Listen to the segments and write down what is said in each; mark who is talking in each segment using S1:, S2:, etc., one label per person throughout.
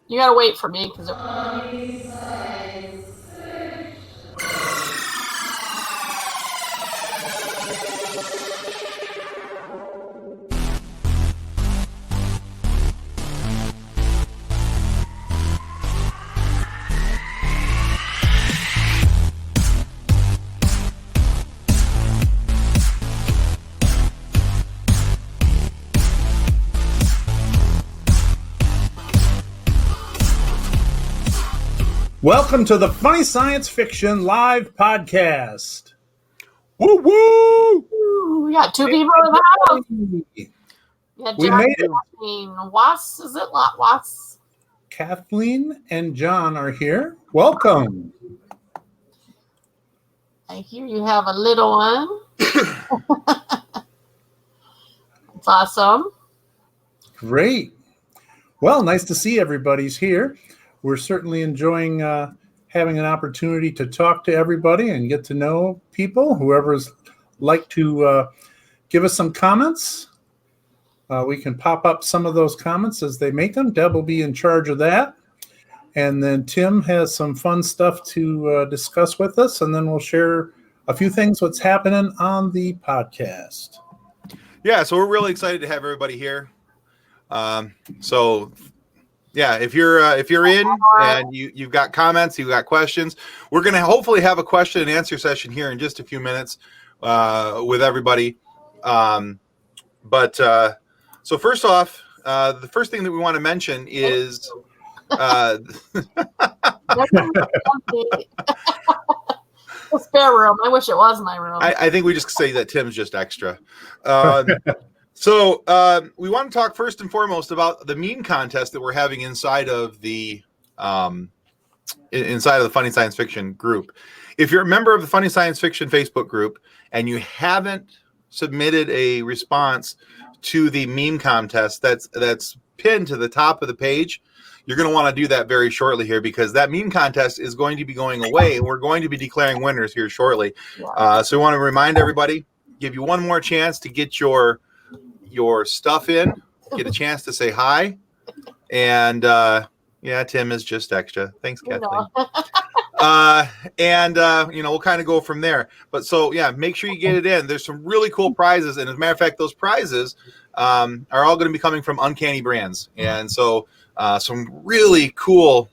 S1: You gotta wait for me because.
S2: Welcome to the Funny Science Fiction Live Podcast. Woo woo!
S1: We got two people in the house. Yeah,
S2: We made it.
S1: Wass, is it? Wass?
S2: Kathleen and John are here. Welcome.
S1: I hear you have a little one. That's awesome.
S2: Great. Well, nice to see everybody's here. We're certainly enjoying having an opportunity to talk to everybody and get to know people. Whoever's like to give us some comments, we can pop up some of those comments as they make them. Deb will be in charge of that. And then Tim has some fun stuff to discuss with us. And then we'll share a few things what's happening on the podcast.
S3: Yeah, so we're really excited to have everybody here. Yeah, if you're in and you've got comments, you've got questions, we're going to hopefully have a question and answer session here in just a few minutes with everybody. So first off, the first thing that we want to mention is
S1: The spare room. I wish it was my room.
S3: I think we just say that Tim's just extra. So we want to talk first and foremost about the meme contest that we're having inside of the Funny Science Fiction group. If you're a member of the Funny Science Fiction Facebook group and you haven't submitted a response to the meme contest that's pinned to the top of the page, you're going to want to do that very shortly here, because that meme contest is going to be going away and we're going to be declaring winners here shortly. So we want to remind everybody, give you one more chance to get your stuff in, get a chance to say hi, and Tim is just extra. Thanks, Kathleen. We'll kind of go from there. But so make sure you get it in. There's some really cool prizes, and as a matter of fact, those prizes are all going to be coming from Uncanny Brands, and so some really cool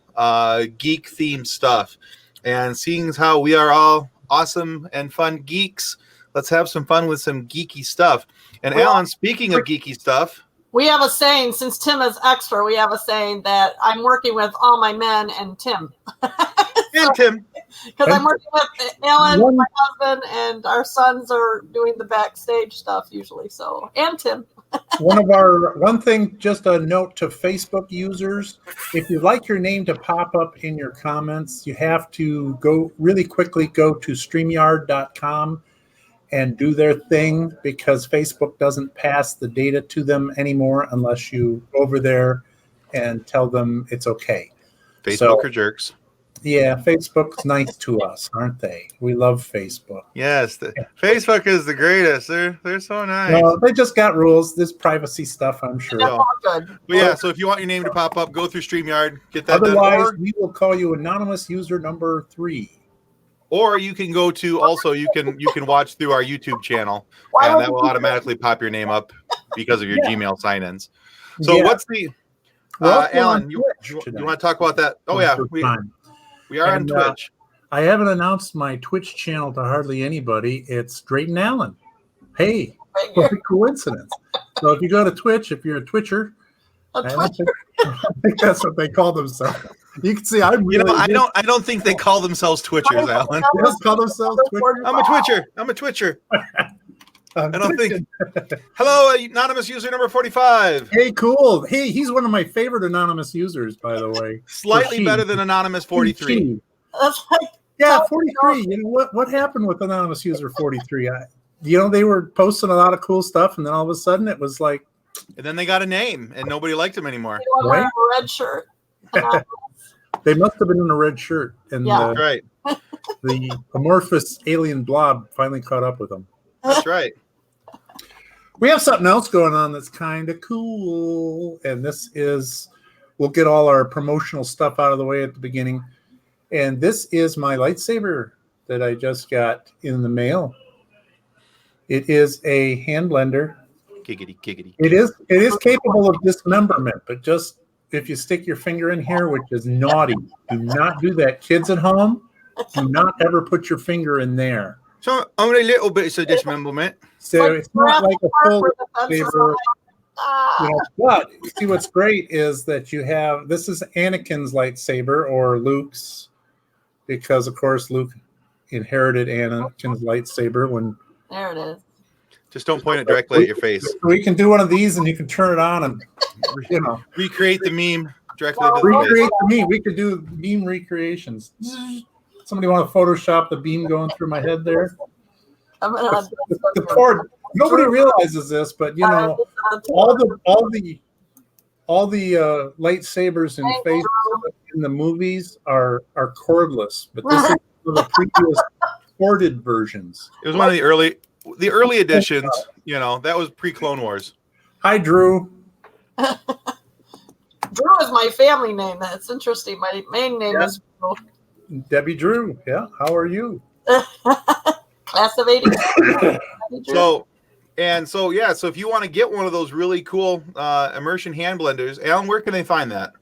S3: geek themed stuff. And seeing as how we are all awesome and fun geeks, let's have some fun with some geeky stuff. And Alan, speaking of geeky stuff,
S1: we have a saying, since Tim is extra, we have a saying that I'm working with all my men and Tim.
S3: Tim.
S1: Because I'm working with Alan, my husband, and our sons are doing the backstage stuff usually. So, and Tim.
S2: One thing, just a note to Facebook users, if you'd like your name to pop up in your comments, you have to go to StreamYard.com and do their thing, because Facebook doesn't pass the data to them anymore unless you go over there and tell them it's okay.
S3: Facebook are jerks.
S2: Yeah, Facebook's nice to us, aren't they? We love Facebook.
S3: Yes, Facebook is the greatest. They're so nice.
S2: Well, they just got rules. There's privacy stuff, I'm sure.
S1: That's all good.
S3: But yeah, so if you want your name to pop up, go through StreamYard, get that
S2: Otherwise,
S3: done.
S2: we will call you anonymous user number 3.
S3: Or you can go to you can watch through our YouTube channel, and that will automatically pop your name up because of your Gmail sign-ins. So what's the Alan? You want to talk about that? Oh yeah, we are on Twitch.
S2: I haven't announced my Twitch channel to hardly anybody. It's Drayton Allen. Hey, what a coincidence! So if you go to Twitch, if you're a Twitcher, I think that's what they call themselves. You can see I
S3: don't think they call themselves Twitchers, Alan.
S2: They just call themselves Twitchers.
S3: I'm a Twitcher. I don't think. Hello, anonymous user number 45.
S2: Hey, cool. Hey, he's one of my favorite anonymous users, by the way.
S3: Slightly better than anonymous 43.
S1: That's like,
S2: 43. You know what happened with anonymous user 43? They were posting a lot of cool stuff, and then all of a sudden it was like.
S3: And then they got a name, and nobody liked him anymore.
S1: They wear a red shirt.
S2: They must have been in a red shirt, and
S3: That's right.
S2: The amorphous alien blob finally caught up with them.
S3: That's right.
S2: We have something else going on that's kind of cool, and this is we'll get all our promotional stuff out of the way at the beginning. And this is my lightsaber that I just got in the mail. It is a hand blender.
S3: Giggity, giggity.
S2: It is capable of dismemberment, but just if you stick your finger in here, which is naughty, do not do that. Kids at home, do not ever put your finger in there.
S3: So only a little bit of dismemberment.
S2: So it's not like a full lightsaber.
S1: Ah.
S2: But see, what's great is that you have, this is Anakin's lightsaber or Luke's, because of course Luke inherited Anakin's lightsaber when.
S1: There it is.
S3: Just don't point it directly at your face.
S2: We can do one of these, and you can turn it on and
S3: recreate the meme directly.
S2: Recreate the meme. We could do meme recreations. Somebody want to Photoshop the beam going through my head there? The cord. Nobody realizes this, but all the lightsabers in the movies are cordless, but this is one of the previous corded versions.
S3: It was one of the early editions. That was pre-Clone Wars.
S2: Hi, Drew.
S1: Drew is my family name. That's interesting. My main name is Drew.
S2: Debbie Drew. Yeah. How are you?
S1: Class of 80.
S3: So if you want to get one of those really cool immersion hand blenders, Alan, where can they find that?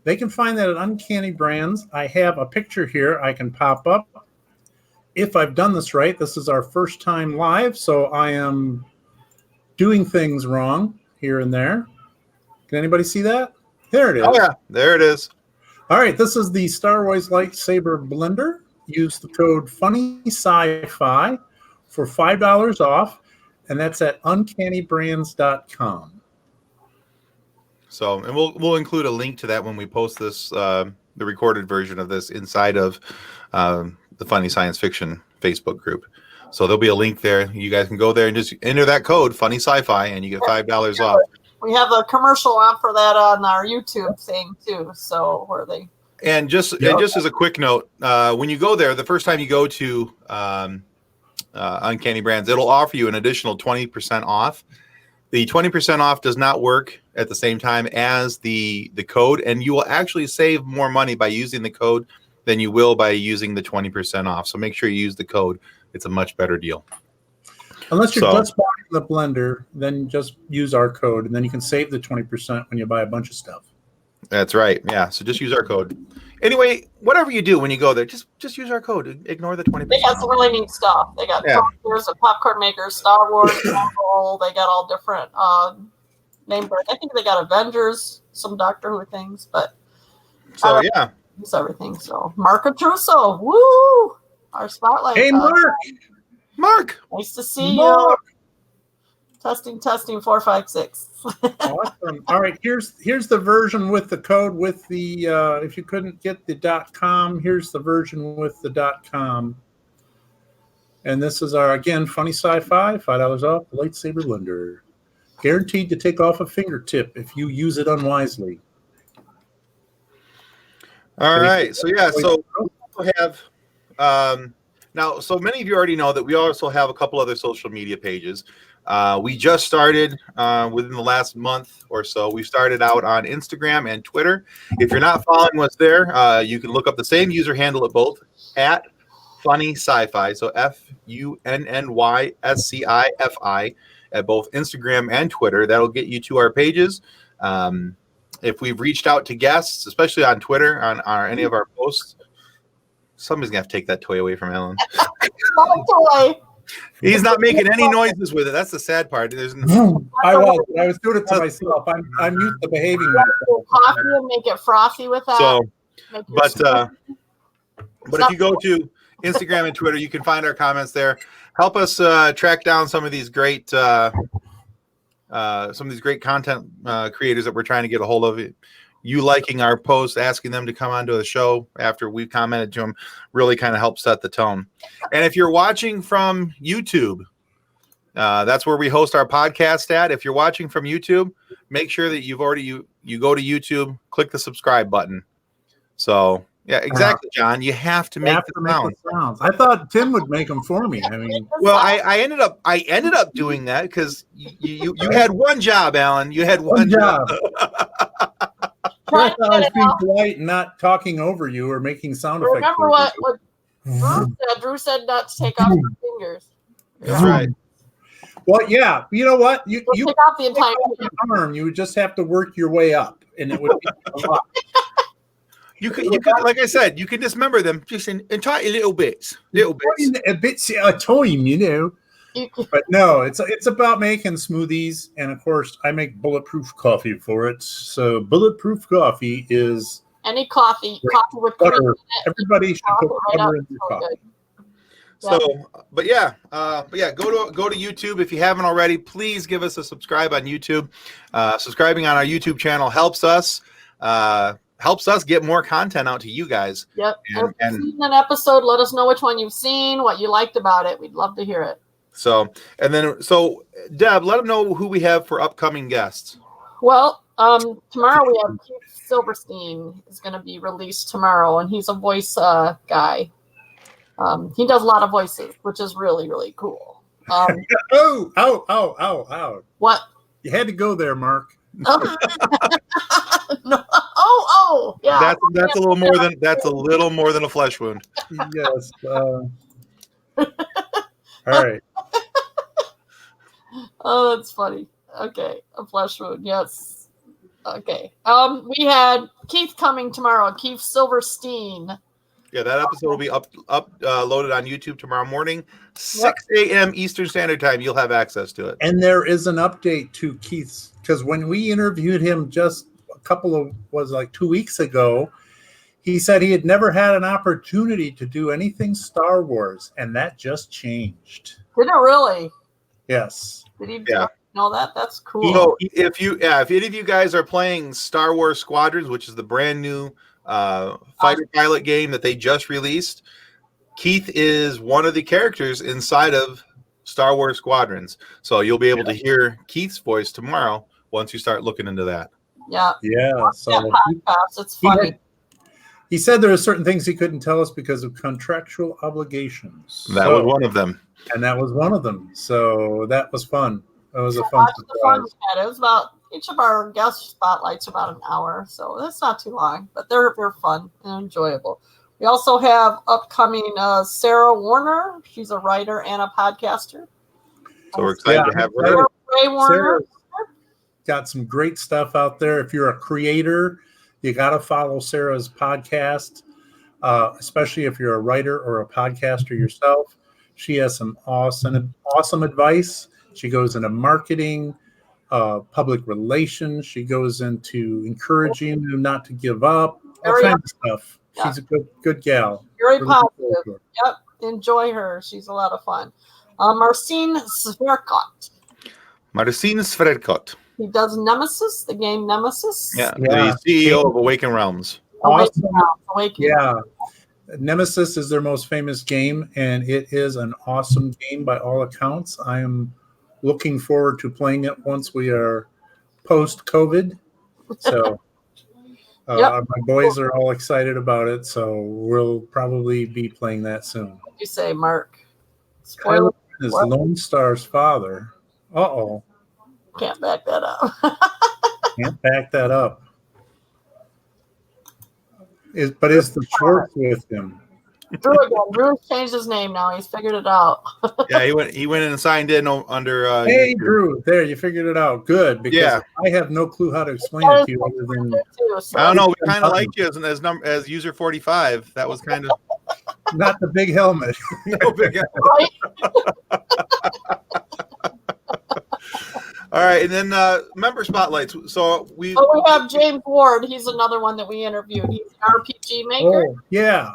S2: They can find that at Uncanny Brands. I have a picture here I can pop up. If I've done this right, this is our first time live, so I am doing things wrong here and there. Can anybody see that? There it is.
S3: Oh, yeah. There it is.
S2: All right. This is the Star Wars Lightsaber Blender. Use the code FUNNYSCI for $5 off, and that's at uncannybrands.com.
S3: So, and we'll include a link to that when we post this, the recorded version of this inside of the Funny Science Fiction Facebook group. So there'll be a link there. You guys can go there and just enter that code Funny Sci-Fi, and you get $5 off.
S1: We have a commercial on for that on our YouTube thing too. So And just as a quick note, when you go there, the first time you go to Uncanny Brands, it'll offer you an additional 20% off. The 20% off does not work at the same time as the code, and you will actually save more money by using the code than you will by using the 20% off. So make sure you use the code. It's a much better deal.
S2: Unless you're just buying the blender, then just use our code, and then you can save the 20% when you buy a bunch of stuff.
S3: That's right. Yeah. So just use our code. Anyway, whatever you do when you go there, just use our code. Ignore the 20%.
S1: They got some really neat stuff. They got toasters and popcorn makers, Star Wars, Marvel. They got all different name brands. I think they got Avengers, some Doctor Who things, but it's everything. So Mark Atruso, woo! Our spotlight.
S2: Hey,
S3: Mark.
S1: Nice to see you. Testing 4, 5, 6.
S2: Awesome. All right, here's the version with the code with the if you couldn't get the .com, here's the version with the .com. And this is our, again, Funny Sci-Fi, $5 off, the lightsaber blender. Guaranteed to take off a fingertip if you use it unwisely.
S3: All right. So we have now, so many of you already know that we also have a couple other social media pages. We just started within the last month or so. We started out on Instagram and Twitter. If you're not following us there, you can look up the same user handle at both, at Funny Sci-Fi. So FUNNYSCIFI at both Instagram and Twitter. That'll get you to our pages. If we've reached out to guests, especially on Twitter, on any of our posts, somebody's gonna have to take that toy away from Alan.
S1: Toy.
S3: He's not making any noises with it. That's the sad part.
S2: I was doing it to myself. I'm used to behaving.
S1: Coffee and make it frothy with that.
S3: So, but if you go to Instagram and Twitter, you can find our comments there. Help us track down some of these great content creators that we're trying to get a hold of. You liking our posts, asking them to come onto the show after we commented to them, really kind of helps set the tone. And if you're watching from YouTube, that's where we host our podcast at. If you're watching from YouTube, make sure that you go to YouTube, click the subscribe button. So yeah, exactly, John. You have to make the sounds.
S2: I thought Tim would make them for me. I mean,
S3: well, I ended up doing that because you had one job, Alan. You had one job.
S2: I thought I was being polite and not talking over you or making sound effects.
S3: Remember
S2: what
S3: Drew said? Drew said not to take off your fingers.
S1: That's right.
S2: Well, yeah. You know what? You
S3: take off the entire
S2: arm. You would just have to work your way up, and it would be a lot.
S1: You could, like I said, you can dismember them just in tiny little bits.
S2: A bit at a time, you know. But no, it's about making smoothies, and of course, I make bulletproof coffee for it. So bulletproof coffee is
S3: any coffee with
S2: butter.
S3: cream in it.
S2: Everybody should put butter in their coffee.
S1: So, but yeah, go to YouTube if you haven't already. Please give us a subscribe on YouTube. Subscribing on our YouTube channel helps us get more content out to you guys.
S3: Yep. And if you've seen an episode, let us know which one you've seen, what you liked about it. We'd love to hear it.
S1: So Deb, let them know who we have for upcoming guests.
S3: Well, tomorrow we have Keith Silverstein is going to be released tomorrow, and he's a voice guy. He does a lot of voices, which is really, really cool.
S2: Ow.
S3: What?
S2: You had to go there, Mark.
S3: No. Yeah.
S1: That's a little more than a flesh wound.
S2: Yes. All right.
S3: Oh, that's funny. Okay, a flesh wound. Yes. Okay. We had Keith coming tomorrow. Keith Silverstein.
S1: Yeah, that episode will be loaded on YouTube tomorrow morning, 6 a.m. Eastern Standard Time. You'll have access to it.
S2: And there is an update to Keith's, because when we interviewed him just a couple of 2 weeks ago, he said he had never had an opportunity to do anything Star Wars, and that just changed.
S3: Did it really?
S2: Yes.
S3: Did he know that? That's cool.
S1: So if any of you guys are playing Star Wars Squadrons, which is the brand new fighter pilot game that they just released, Keith is one of the characters inside of Star Wars Squadrons. So you'll be able to hear Keith's voice tomorrow once you start looking into that.
S3: Yeah.
S2: Yeah. So
S3: it's funny.
S2: He said there are certain things he couldn't tell us because of contractual obligations.
S1: That was one of them.
S2: And that was one of them. So that was fun. That was a fun surprise.
S3: It was about each of our guest spotlights about an hour, so that's not too long, but they're fun and enjoyable. We also have upcoming Sarah Warner. She's a writer and a podcaster.
S1: So we're excited to have her.
S2: Sarah's got some great stuff out there. If you're a creator, you got to follow Sarah's podcast, especially if you're a writer or a podcaster yourself. She has some awesome advice. She goes into marketing, public relations. She goes into encouraging you not to give up, all kinds of stuff. Yeah. She's a good gal.
S3: Very positive. Yep. Enjoy her. She's a lot of fun. Marcin Sverkot. He does Nemesis, the game Nemesis.
S1: Yeah. The CEO of Awaken Realms.
S2: Awesome. Awaken. Yeah. Nemesis is their most famous game, and it is an awesome game by all accounts. I am looking forward to playing it once we are post-COVID. So my boys are all excited about it, so we'll probably be playing that soon.
S3: What did you say, Mark?
S2: Kylo is Lone Star's father. Uh-oh.
S3: Can't back that up.
S2: Can't back that up. But is the Schwartz with him?
S3: Drew changed his name now. He's figured it out.
S1: Yeah, he went in and signed in under.
S2: Hey, Drew, there, you figured it out. Good, because I have no clue how to explain it to you other than.
S1: I don't know. We kind of like you as user 45. That was kind of
S2: not the big helmet.
S1: No big helmet. All right, and then member spotlights. So we
S3: have James Ward. He's another one that we interviewed. He's an RPG maker.
S2: Oh, yeah.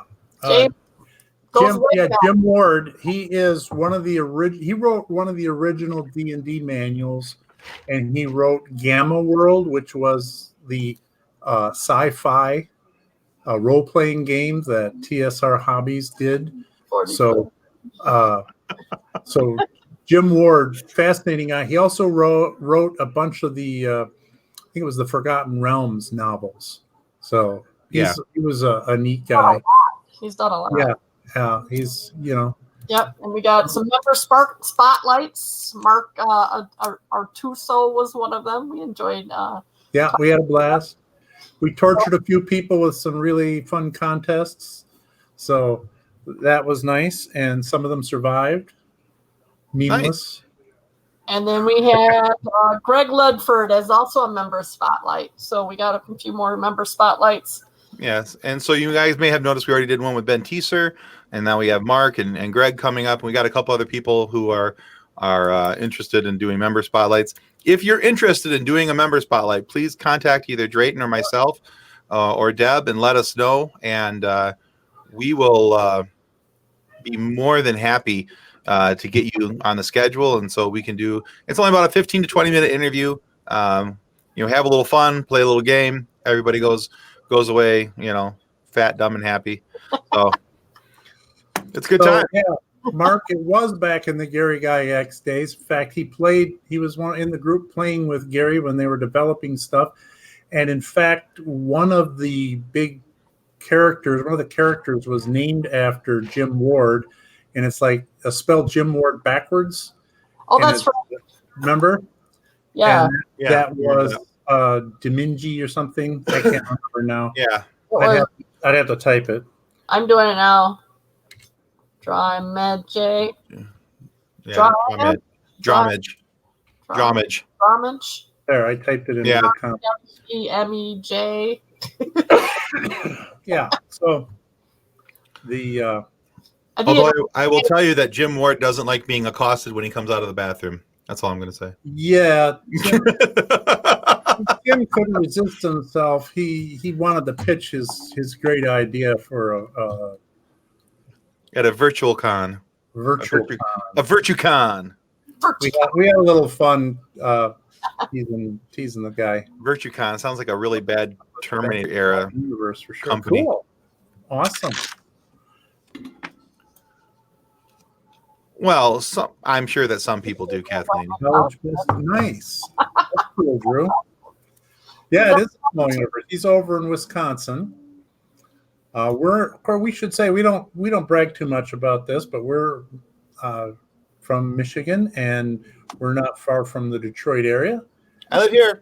S2: Jim Ward. He is one of the He wrote one of the original D&D manuals, and he wrote Gamma World, which was the sci-fi role-playing game that TSR Hobbies did. So Jim Ward, fascinating guy. He also wrote a bunch of the, I think it was the Forgotten Realms novels. So he was a neat guy.
S3: He's done a lot.
S2: Yeah, he's,
S3: Yep, and we got some member spotlights. Mark Artuso was one of them. We enjoyed.
S2: We had a blast. We tortured a few people with some really fun contests. So that was nice. And some of them survived. Memeless.
S3: Nice.
S4: And then we had Greg Ludford as also a member spotlight. So we got a few more member spotlights.
S3: Yes. And so you guys may have noticed we already did one with Ben Teeser, and now we have Mark and Greg coming up. And we got a couple other people who are interested in doing member spotlights. If you're interested in doing a member spotlight, please contact either Drayton or myself or Deb and let us know. And we will be more than happy to get you on the schedule. And so we can do, it's only about a 15 to 20 minute interview. Have a little fun, play a little game. Everybody goes away, fat, dumb, and happy. So it's a good time.
S2: Yeah, Mark, it was back in the Gary Guy X days. In fact, he was in the group playing with Gary when they were developing stuff. And in fact, one of the characters was named after Jim Ward. And it's like spelled Jim Ward backwards.
S4: Oh, that's right.
S2: Remember?
S4: Yeah.
S2: And that was Diminji or something. I can't remember now.
S3: Yeah.
S2: I'd have to type it.
S4: I'm doing it now. Dramage.
S3: Yeah. Dramage.
S2: There, I typed it in.
S3: Yeah.
S4: Memej.
S2: Yeah. So the
S3: although I will tell you that Jim Ward doesn't like being accosted when he comes out of the bathroom. That's all I'm going to say.
S2: Yeah. Jim couldn't resist himself. He wanted to pitch his great idea for
S3: at a virtual con.
S2: a
S3: VirtueCon.
S2: We had a little fun teasing the guy.
S3: VirtueCon sounds like a really bad Terminator era
S2: universe for sure.
S3: company.
S2: Cool. Awesome.
S3: Well, I'm sure that some people do, Kathleen.
S2: Nice. That's cool, Drew. Yeah, it is a small universe. He's over in Wisconsin. We should say we don't brag too much about this, but we're from Michigan, and we're not far from the Detroit area.
S3: I live here.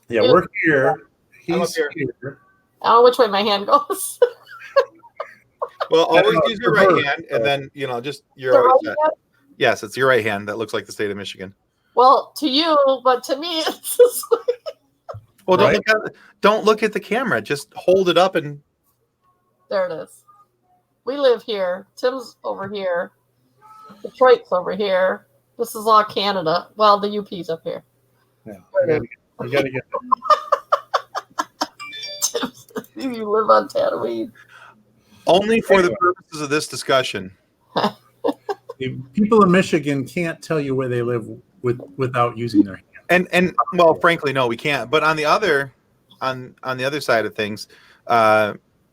S2: Yeah, we're here. He's
S3: here.
S2: here.
S4: I don't know which way my hand goes.
S3: Well, always use your right hand, and then just your
S4: The
S3: right
S4: right
S3: hand.
S4: hand?
S3: Yes, it's your right hand that looks like the state of Michigan.
S4: Well, to you, but to me, it's just like...
S3: Well,
S2: Right.
S3: don't look at the camera. Just hold it up and.
S4: There it is. We live here. Tim's over here. Detroit's over here. This is all Canada. Well, the UP's up here.
S2: Yeah, we gotta get
S4: You live on Tatooine.
S3: Only for the purposes of this discussion.
S2: People in Michigan can't tell you where they live without using their hand.
S3: And well, frankly, no, we can't. But on the other side of things,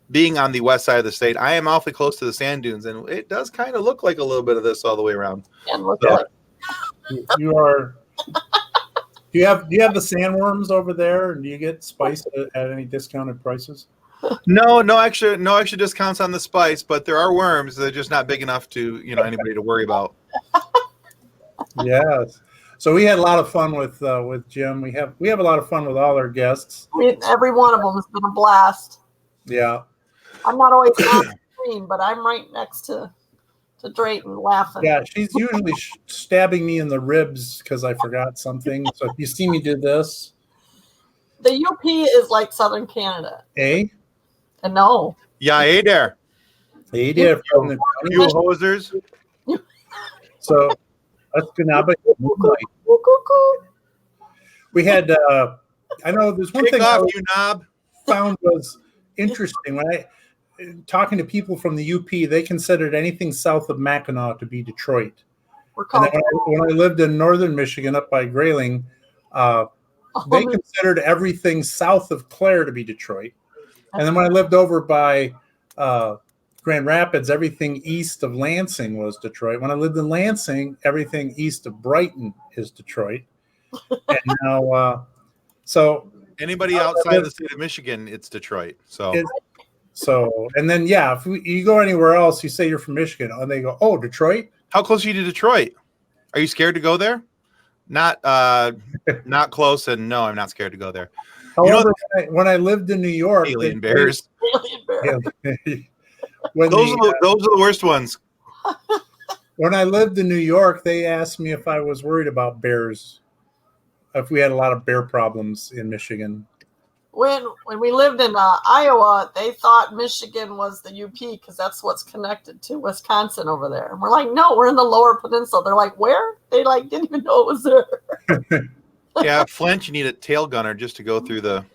S3: being on the west side of the state, I am awfully close to the sand dunes, and it does kind of look like a little bit of this all the way around.
S4: And look
S3: So-
S4: at
S2: You are. Do you have the sandworms over there, and do you get spice at any discounted prices?
S3: No extra discounts on the spice, but there are worms. They're just not big enough to anybody to worry about.
S2: Yes. So we had a lot of fun with Jim. We have a lot of fun with all our guests.
S4: every one of them has been a blast.
S2: Yeah.
S4: I'm not always on the screen, but I'm right next to Drayton laughing.
S2: Yeah, she's usually stabbing me in the ribs because I forgot something. So if you see me do this,
S4: The UP is like Southern Canada.
S2: eh?
S4: And no.
S3: Yeah, hey there,
S2: Hey there, from the
S3: you hosers.
S2: so that's good now. But we had I know there's one
S3: Kick
S2: thing
S3: off,
S2: I
S3: you knob.
S2: found was interesting when I talking to people from the UP. They considered anything south of Mackinac to be Detroit.
S4: We're
S2: And
S4: called
S2: then when I lived in northern Michigan, up by Grayling, they considered everything south of Clare to be Detroit. And then when I lived over by Grand Rapids, everything east of Lansing was Detroit. When I lived in Lansing, everything east of Brighton is Detroit. And now, so
S3: Anybody outside of the state of Michigan, it's Detroit. So
S2: and then if you go anywhere else, you say you're from Michigan, and they go, "Oh, Detroit."
S3: how close are you to Detroit? Are you scared to go there? Not close, and no, I'm not scared to go there.
S2: However, when I lived in New York,
S3: alien bears.
S4: Alien bear.
S3: Those are the worst ones.
S2: When I lived in New York, they asked me if I was worried about bears, if we had a lot of bear problems in Michigan.
S4: When we lived in Iowa, they thought Michigan was the UP because that's what's connected to Wisconsin over there. And we're like, no, we're in the Lower Peninsula. They're like, where? They like didn't even know it was there.
S3: Yeah, Flint, you need a tail gunner just to go through town.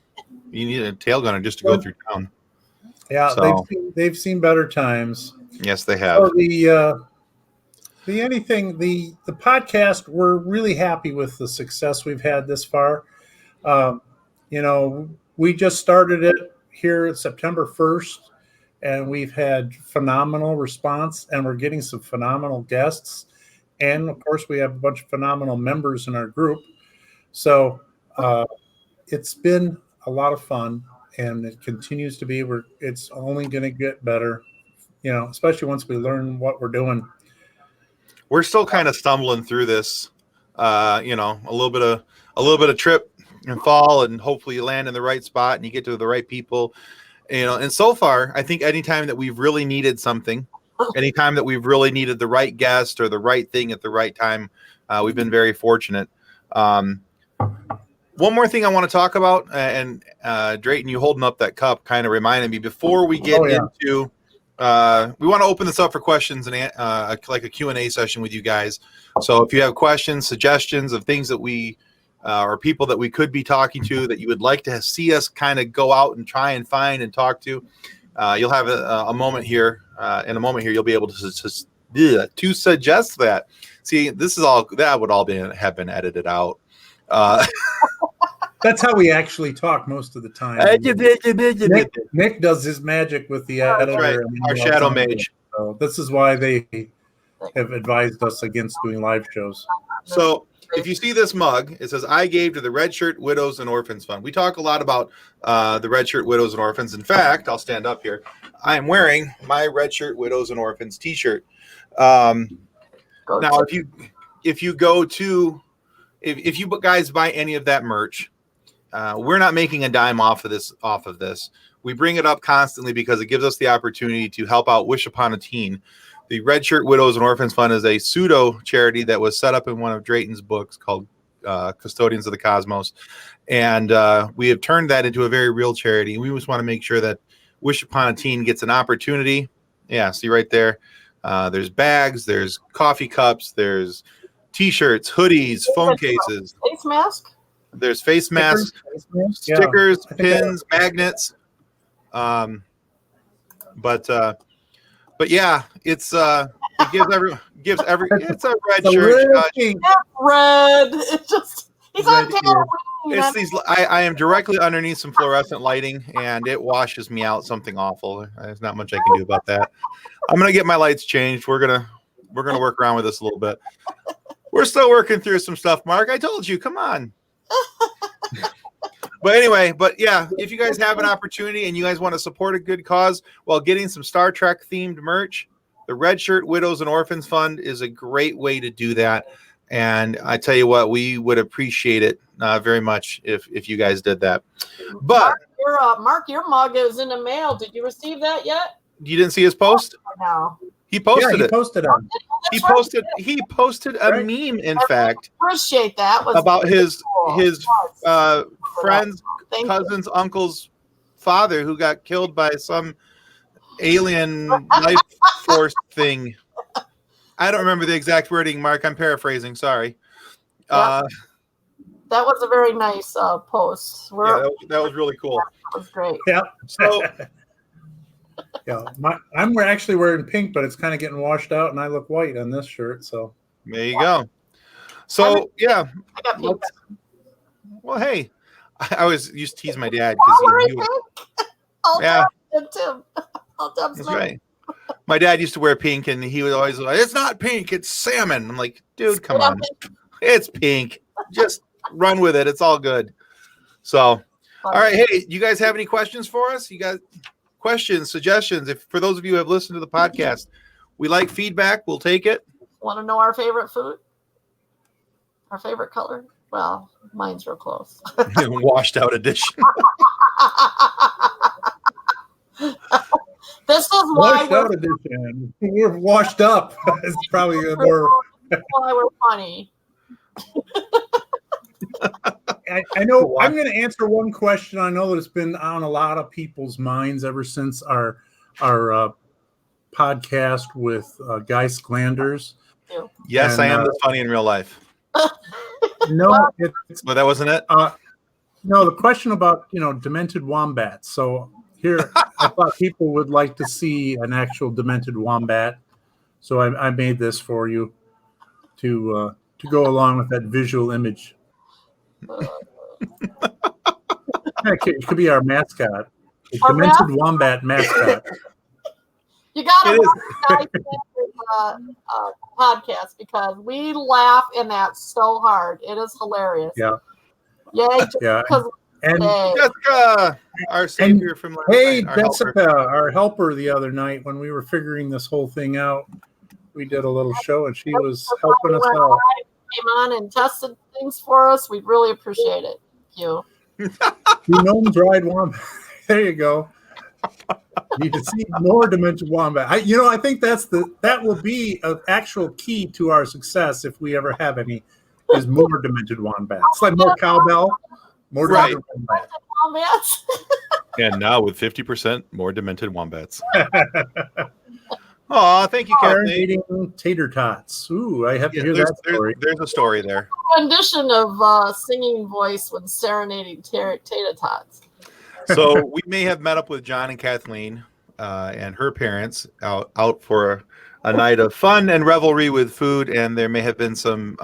S2: Yeah,
S3: So,
S2: they've seen better times.
S3: Yes, they have.
S2: So the podcast, we're really happy with the success we've had this far. We just started it here September 1st, and we've had phenomenal response, and we're getting some phenomenal guests. And of course, we have a bunch of phenomenal members in our group. So it's been a lot of fun, and it continues to be. It's only going to get better, especially once we learn what we're doing.
S3: We're still kind of stumbling through this, a little bit of trip and fall, and hopefully you land in the right spot and you get to the right people, and so far, I think anytime that we've really needed something, anytime that we've really needed the right guest or the right thing at the right time, we've been very fortunate. One more thing I want to talk about, and Drayton, you holding up that cup kind of reminded me before we get into, we want to open this up for questions and like a Q&A session with you guys. So if you have questions, suggestions of things that we or people that we could be talking to that you would like to see us kind of go out and try and find and talk to, you'll have a moment here. In a moment here, you'll be able to suggest that. See, that would all have been edited out.
S2: That's how we actually talk most of the time. Nick does his magic with the editor.
S3: Right. Our shadow mage.
S2: So this is why they have advised us against doing live shows.
S3: So if you see this mug, it says, I gave to the Red Shirt Widows and Orphans Fund. We talk a lot about the Red Shirt Widows and Orphans. In fact, I'll stand up here. I am wearing my Red Shirt Widows and Orphans t-shirt. Now, if you guys buy any of that merch, we're not making a dime off of this. We bring it up constantly because it gives us the opportunity to help out Wish Upon a Teen. The Red Shirt Widows and Orphans Fund is a pseudo charity that was set up in one of Drayton's books called Custodians of the Cosmos. And we have turned that into a very real charity. We just want to make sure that Wish Upon a Teen gets an opportunity. Yeah, see right there. There's bags, there's coffee cups, there's t-shirts, hoodies, phone cases.
S4: Face mask?
S3: There's face masks, stickers, pins, magnets. But yeah, it's it gives every it's a red shirt.
S4: Red. It's just he's on Halloween.
S3: It's these. I am directly underneath some fluorescent lighting, and it washes me out something awful. There's not much I can do about that. I'm gonna get my lights changed. We're gonna work around with this a little bit. We're still working through some stuff, Mark. I told you, come on. But anyway, yeah, if you guys have an opportunity and you guys want to support a good cause while getting some Star Trek themed merch, the Red Shirt Widows and Orphans Fund is a great way to do that. And I tell you what, we would appreciate it very much if you guys did that. But
S4: Mark, your mug is in the mail. Did you receive that yet?
S3: You didn't see his post?
S4: No.
S3: He posted it.
S2: He
S3: posted a meme, in fact.
S4: Appreciate that.
S3: About his friend's cousin's uncle's father who got killed by some alien life force thing. I don't remember the exact wording, Mark. I'm paraphrasing. Sorry.
S4: That was a very nice post.
S3: That was really cool.
S4: That was great.
S2: Yeah.
S3: So.
S2: Yeah, I'm actually wearing pink, but it's kind of getting washed out, and I look white on this shirt. So
S3: there you go. So yeah,
S4: I got pink.
S3: Well, hey, I always used to tease my dad because
S4: Tim.
S3: That's right. My dad used to wear pink, and he was always like, "It's not pink, it's salmon." I'm like, "Dude, come on, it's pink. Just run with it. It's all good." So, all right, hey, you guys have any questions for us? You guys? Questions, suggestions. If for those of you who have listened to the podcast, we like feedback. We'll take it.
S4: Want to know our favorite food? Our favorite color? Well, mine's real close.
S3: Washed out edition.
S4: This is
S2: Washed out edition. We're washed up. It's probably more.
S4: Why we're funny.
S2: I know. I'm going to answer one question. I know that it's been on a lot of people's minds ever since our podcast with Guy Sklanders.
S3: Yes, and, I am funny in real life.
S2: No,
S3: but that wasn't it.
S2: No, the question about demented wombats. So here, I thought people would like to see an actual demented wombat. So I made this for you to go along with that visual image. It could be our mascot, a demented wombat mascot.
S4: You got to watch podcast because we laugh in that so hard. It is hilarious.
S2: Yeah.
S4: Yay.
S2: Yeah. And
S3: Jessica, our savior from last
S2: hey,
S3: night,
S2: Jessica, our helper the other night when we were figuring this whole thing out, we did a little show and she was helping us out.
S4: Came on and tested things for us. We really appreciate it. Thank you.
S2: You gnomes ride wombat. There you go. You can see more demented wombat. I think that will be an actual key to our success if we ever have any. Is more demented wombats. It's like more cowbell, more demented wombats.
S3: And now with 50% more demented wombats. Oh, thank you, Kathleen.
S2: Eating tater tots. Ooh, I have to hear that story.
S3: There's a story there.
S4: Rendition of singing voice when serenading tater tots.
S3: So we may have met up with John and Kathleen and her parents out for a night of fun and revelry with food, and there may have been some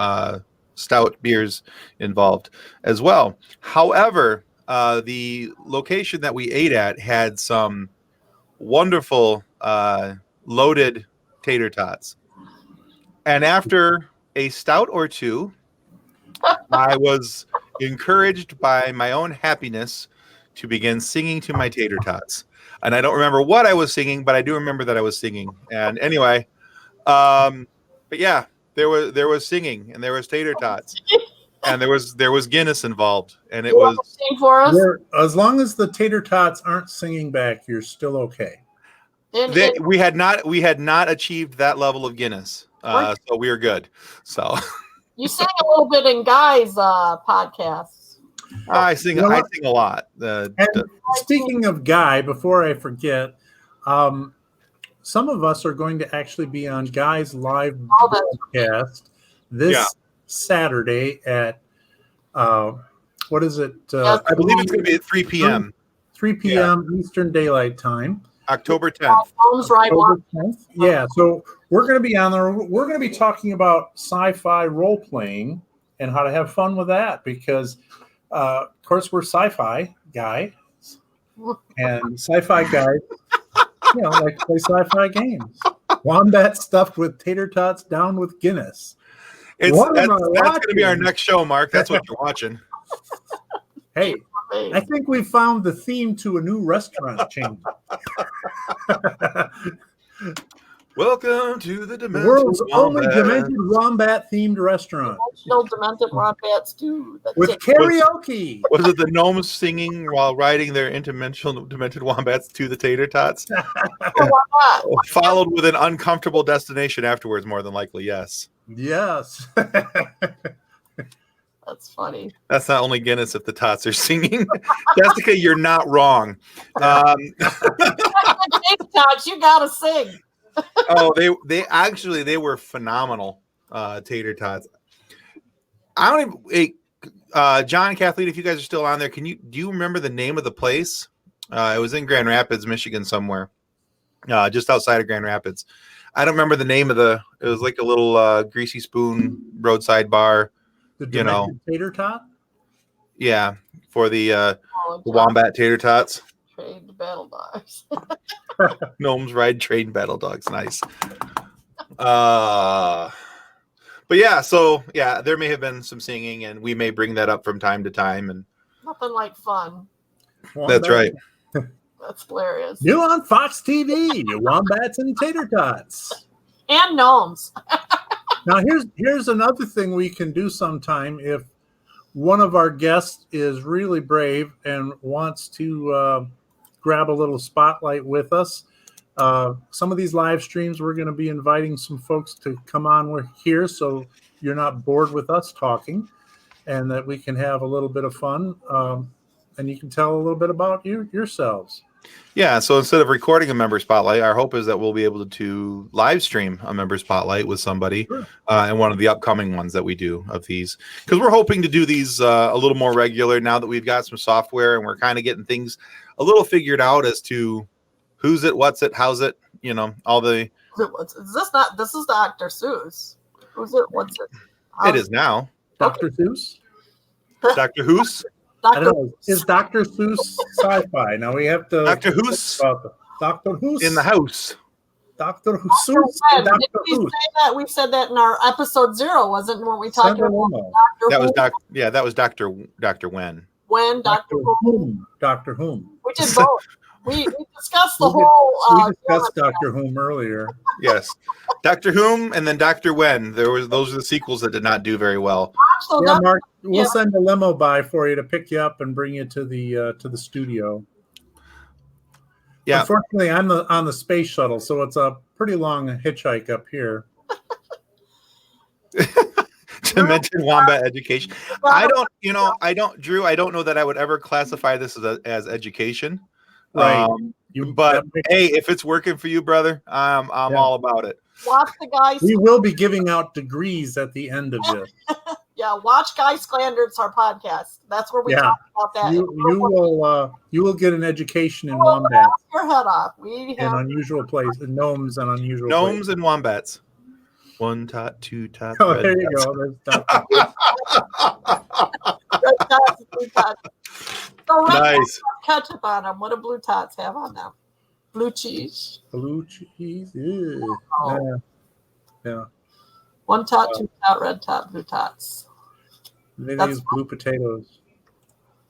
S3: stout beers involved as well. However, the location that we ate at had some wonderful loaded tater tots. And after a stout or two, I was encouraged by my own happiness to begin singing to my tater tots. And I don't remember what I was singing, but I do remember that I was singing. And anyway, but yeah, there was singing and there was tater tots. And there was Guinness involved, and it was
S4: sing for us.
S2: As long as the tater tots aren't singing back, you're still okay.
S3: We had not achieved that level of Guinness, so we are good. So
S4: you sang a little bit in Guy's podcasts.
S3: I sing a lot.
S2: Speaking of Guy, before I forget, some of us are going to actually be on Guy's live podcast this Saturday at what is it?
S3: I believe it's going to be at 3 p.m.
S2: 3 p.m. Eastern Daylight Time.
S3: October 10th.
S2: October 10th. Yeah, so we're going to be on there. We're going to be talking about sci-fi role-playing and how to have fun with that because, of course, we're sci-fi guys. And sci-fi guys, like to play sci-fi games. Wombat stuffed with tater tots down with Guinness.
S3: That's going to be our next show, Mark. That's what you're watching.
S2: Hey, I think we found the theme to a new restaurant chain.
S3: Welcome to the
S2: world's only demented wombat themed restaurant.
S4: Demented wombats too.
S2: With karaoke.
S3: Was it the gnomes singing while riding their interdimensional demented wombats to the tater tots? Followed with an uncomfortable destination afterwards, more than likely, yes.
S2: Yes.
S4: That's funny.
S3: That's not only Guinness if the tots are singing. Jessica, you're not wrong.
S4: Tots, you gotta sing.
S3: Oh, they were phenomenal tater tots. I don't even John and Kathleen, if you guys are still on there, do you remember the name of the place? It was in Grand Rapids, Michigan somewhere. Just outside of Grand Rapids. I don't remember the name of it was like a little greasy spoon roadside bar.
S2: The tater tot?
S3: Yeah, for the wombat tater tots.
S4: Trained battle dogs.
S3: Gnomes ride trained battle dogs. Nice. But yeah, so yeah, there may have been some singing, and we may bring that up from time to time. And
S4: nothing like fun.
S3: That's right.
S4: That's hilarious.
S2: New on Fox TV, wombats and tater tots.
S4: And gnomes.
S2: Now here's another thing we can do sometime if one of our guests is really brave and wants to grab a little spotlight with us. Some of these live streams, we're going to be inviting some folks to come on here, so you're not bored with us talking, and that we can have a little bit of fun, and you can tell a little bit about yourselves.
S3: Yeah, so instead of recording a member spotlight, our hope is that we'll be able to live stream a member spotlight with somebody in one of the upcoming ones that we do of these. Because we're hoping to do these a little more regular now that we've got some software and we're kind of getting things a little figured out as to who's it, what's it, how's it, all the...
S4: This is Dr. Seuss. Who's it, what's it?
S3: It is now.
S2: Dr. Seuss?
S3: Dr. Who's?
S2: I don't know. Is Dr. Seuss sci-fi? Now we have to.
S3: Dr. Who's?
S2: Dr. Who's
S3: in the house.
S2: Dr. Seuss.
S4: We said that in our episode 0, wasn't when we talked about Dr.
S3: That was Dr. Wen.
S4: When Dr.
S2: Whom? Dr. Whom?
S4: We did both. We discussed the whole.
S2: We discussed Dr. Whom earlier.
S3: Yes, Dr. Whom, and then Dr. Wen. Those are the sequels that did not do very well.
S2: Yeah, Mark, we'll send a limo by for you to pick you up and bring you to the studio. Yeah. Unfortunately, I'm on the space shuttle, so it's a pretty long hitchhike up here.
S3: Demented Wombat education. I don't, Drew. I don't know that I would ever classify this as education.
S2: Right.
S3: Hey, if it's working for you, brother, I'm all about it.
S4: Watch the guys.
S2: We will be giving out degrees at the end of this.
S4: Yeah, watch Guy Sklander's our podcast. That's where we talk about that.
S2: You will get an education in wombats.
S4: Your head off. We have
S2: unusual places, gnomes and unusual
S3: gnomes
S2: places.
S3: And wombats. 1 tot, 2 tot.
S2: Oh, there you go.
S4: So
S3: nice.
S4: Ketchup on them. What do blue tots have on them? Blue cheese.
S2: Blue cheese. Yeah.
S4: 1 tot, 2 tot, red tot, blue tots.
S2: They use blue potatoes.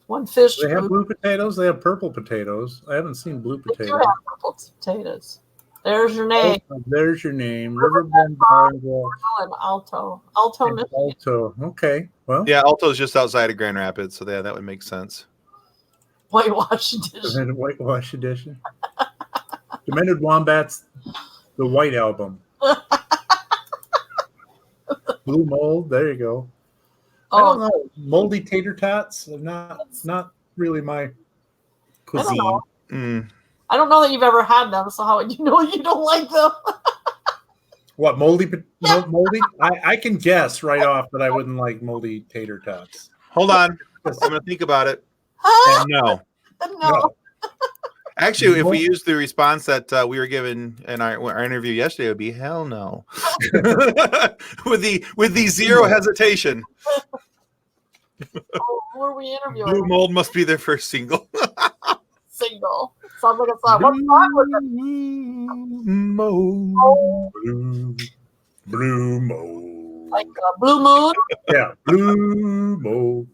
S4: One fish.
S2: They have blue potatoes. They have purple potatoes. I haven't seen blue potatoes.
S4: They do have purple potatoes. There's your name.
S2: There's your name. Riverbend Bar and
S4: Alto.
S2: Alto. Okay. Well.
S3: Yeah, Alto's just outside of Grand Rapids, so that would make sense.
S4: Whitewash edition.
S2: Whitewash edition. Demented Wombats, the White Album. Blue mold. There you go. I don't know. Moldy tater tots. Not really my cuisine.
S4: I don't know that you've ever had them, so how would you know you don't like them?
S2: What, moldy? Moldy? I can guess right off that I wouldn't like moldy tater tots.
S3: Hold on. I'm going to think about it. No. Actually, if we use the response that we were given in our interview yesterday, it would be hell no. with the zero hesitation.
S4: Who are we interviewing?
S3: Blue mold must be their first single.
S4: Sounds like a song. What song was it?
S2: Blue mold.
S4: Like Blue Moon?
S2: Yeah, blue mold.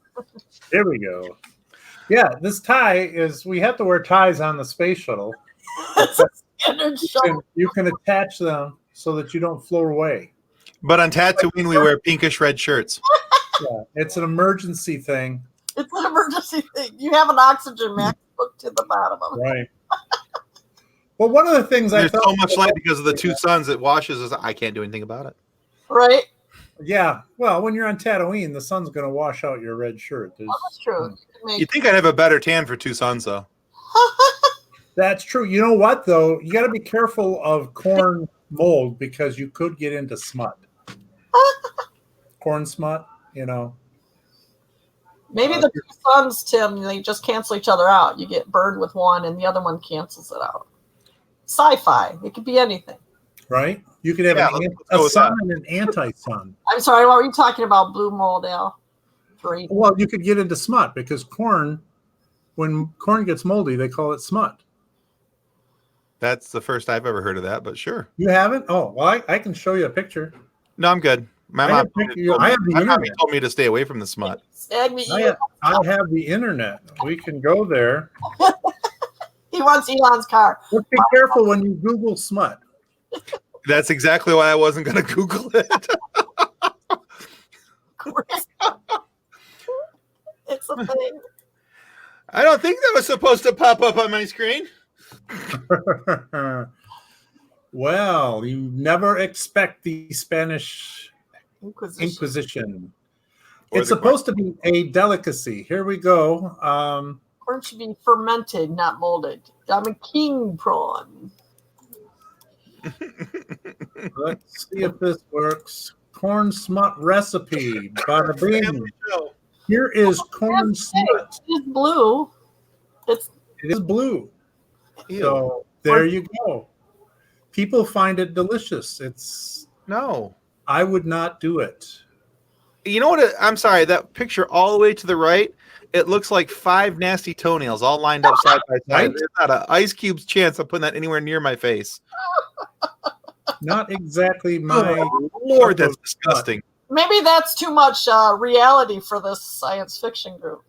S2: There we go. Yeah, this tie is, we have to wear ties on the space shuttle. You can attach them so that you don't float away.
S3: But on Tatooine, we wear pinkish red shirts.
S2: Yeah, it's an emergency thing.
S4: It's an emergency thing. You have an oxygen mask hooked to the bottom of it.
S2: Right. Well, one of the things
S3: there's so much light because of the two suns, it washes. I can't do anything about it.
S4: Right.
S2: Yeah. Well, when you're on Tatooine, the sun's going to wash out your red shirt.
S4: That's true.
S3: You think I'd have a better tan for 2 suns, though?
S2: That's true. You know what, though? You got to be careful of corn mold because you could get into smut. Corn smut,
S4: Maybe the 2 suns, Tim, they just cancel each other out. You get burned with one and the other one cancels it out. Sci-fi. It could be anything.
S2: Right? You could have a sun and an anti-sun.
S4: I'm sorry, what were you talking about, blue mold, Al?
S2: Well, you could get into smut because when corn gets moldy, they call it smut.
S3: That's the first I've ever heard of that, but sure.
S2: You haven't? Oh, well, I can show you a picture.
S3: No, I'm good. My mom told me to stay away from the smut.
S2: I have the internet. We can go there.
S4: He wants Elon's car.
S2: Just be careful when you Google smut.
S3: That's exactly why I wasn't going to Google it.
S4: It's a thing.
S3: I don't think that was supposed to pop up on my screen.
S2: Well, you never expect the Spanish Inquisition. It's supposed to be a delicacy. Here we go.
S4: Corn should be fermented, not molded. I'm a king prawn.
S2: Let's see if this works. Corn smut recipe. Bada bing. Here is corn smut.
S4: It's blue.
S2: It is blue. So there you go. People find it delicious. I would not do it.
S3: You know what? I'm sorry. That picture all the way to the right, it looks like 5 nasty toenails all lined up side by side. There's not an ice cube's chance of putting that anywhere near my face.
S2: Not exactly my.
S3: Oh, Lord, that's disgusting.
S4: Maybe that's too much reality for this science fiction group.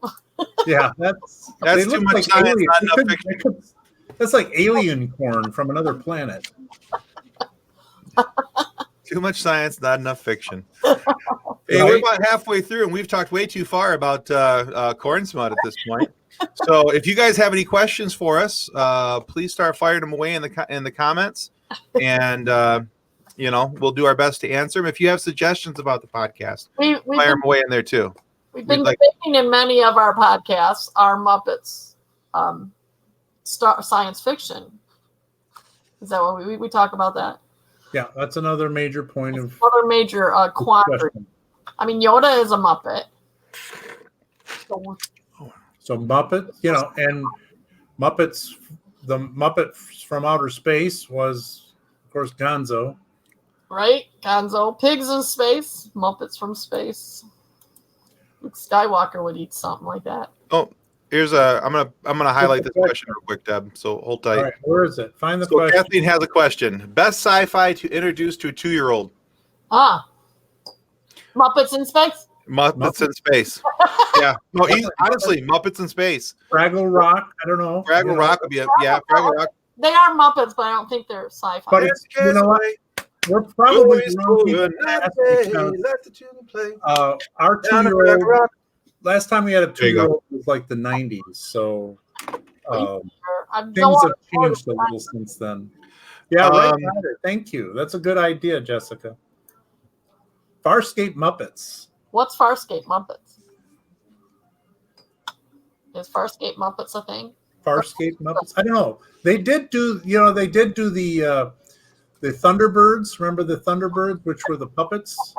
S2: Yeah, that's
S3: too much
S2: like
S3: science, not enough fiction.
S2: That's like alien corn from another planet.
S3: Too much science, not enough fiction. Hey, we're about halfway through, and we've talked way too far about corn smut at this point. So, if you guys have any questions for us, please start firing them away in the comments, and we'll do our best to answer them. If you have suggestions about the podcast, fire them away in there too.
S4: We've been debating in many of our podcasts our Muppets science fiction. Is that what we talk about that?
S2: Yeah, that's another major point of
S4: another major quandary. I mean, Yoda is a Muppet.
S2: So Muppet, and Muppets, the Muppet from Outer Space was, of course, Gonzo.
S4: Right, Gonzo. Pigs in space, Muppets from space. Luke Skywalker would eat something like that.
S3: Oh, here's I'm gonna highlight this question real quick, Deb. So hold tight.
S2: All right, where is it? Find the question.
S3: Kathleen has a question. Best sci-fi to introduce to a 2-year-old.
S4: Muppets in space.
S3: Muppets in space. Yeah. No, honestly, Muppets in space.
S2: Fraggle Rock. I don't know.
S3: Fraggle Rock would be Fraggle Rock.
S4: They are Muppets, but I don't think they're sci-fi.
S2: But you know what? We're probably our 2-year-old. Last time we had a 2-year-old was like the 90s, so things have changed a little since then. Yeah, right. Thank you. That's a good idea, Jessica. Farscape Muppets.
S4: What's Farscape Muppets? Is Farscape Muppets a thing?
S2: Farscape Muppets? I don't know. They did do the Thunderbirds. Remember the Thunderbirds, which were the puppets?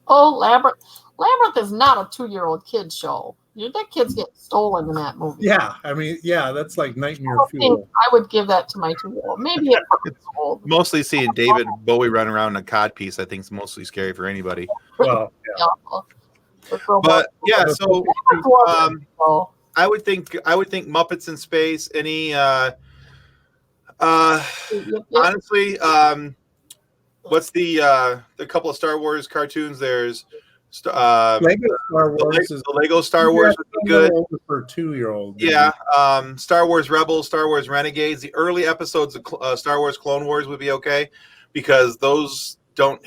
S4: Oh, Labyrinth. Labyrinth is not a 2-year-old kid show. That kids get stolen in that movie.
S2: Yeah, I mean, that's like nightmare fuel.
S4: I would give that to my 2-year-old. Maybe it's old.
S3: Mostly seeing David Bowie run around in a cod piece, I think, is mostly scary for anybody.
S2: Well, yeah.
S3: But yeah, so I would think Muppets in space. Any honestly, what's the couple of Star Wars cartoons? There's
S2: Lego Star Wars.
S3: The Lego Star Wars would be good
S2: for a 2-year-old.
S3: Yeah, Star Wars Rebels, Star Wars Renegades. The early episodes of Star Wars Clone Wars would be okay because those don't,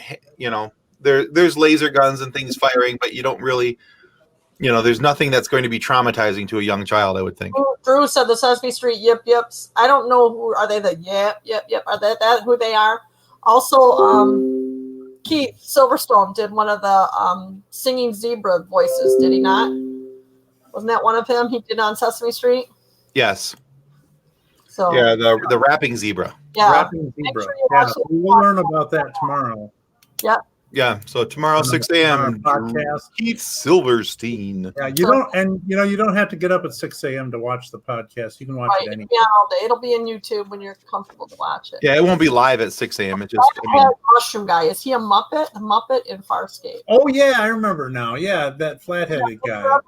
S3: there's laser guns and things firing, but you don't really, there's nothing that's going to be traumatizing to a young child, I would think.
S4: Drew said the Sesame Street yip yips. I don't know who are they. The yip yip yip. Are that who they are? Also, Keith Silverstone did one of the singing zebra voices, did he not? Wasn't that one of him he did on Sesame Street?
S3: Yes.
S4: So
S3: yeah, the rapping zebra.
S4: Yeah.
S2: Rapping zebra. Yeah, we'll learn about that tomorrow.
S4: Yep.
S3: Yeah, so tomorrow 6 a.m.
S2: podcast.
S3: Keith Silverstein.
S2: Yeah, you don't have to get up at 6 a.m. to watch the podcast. You can watch it anytime.
S4: Yeah, all day. It'll be in YouTube when you're comfortable to watch it.
S3: Yeah, it won't be live at 6 a.m. It just
S4: Mushroom guy. Is he a Muppet? A Muppet in Farscape.
S2: Oh yeah, I remember now. Yeah, that flat-headed guy.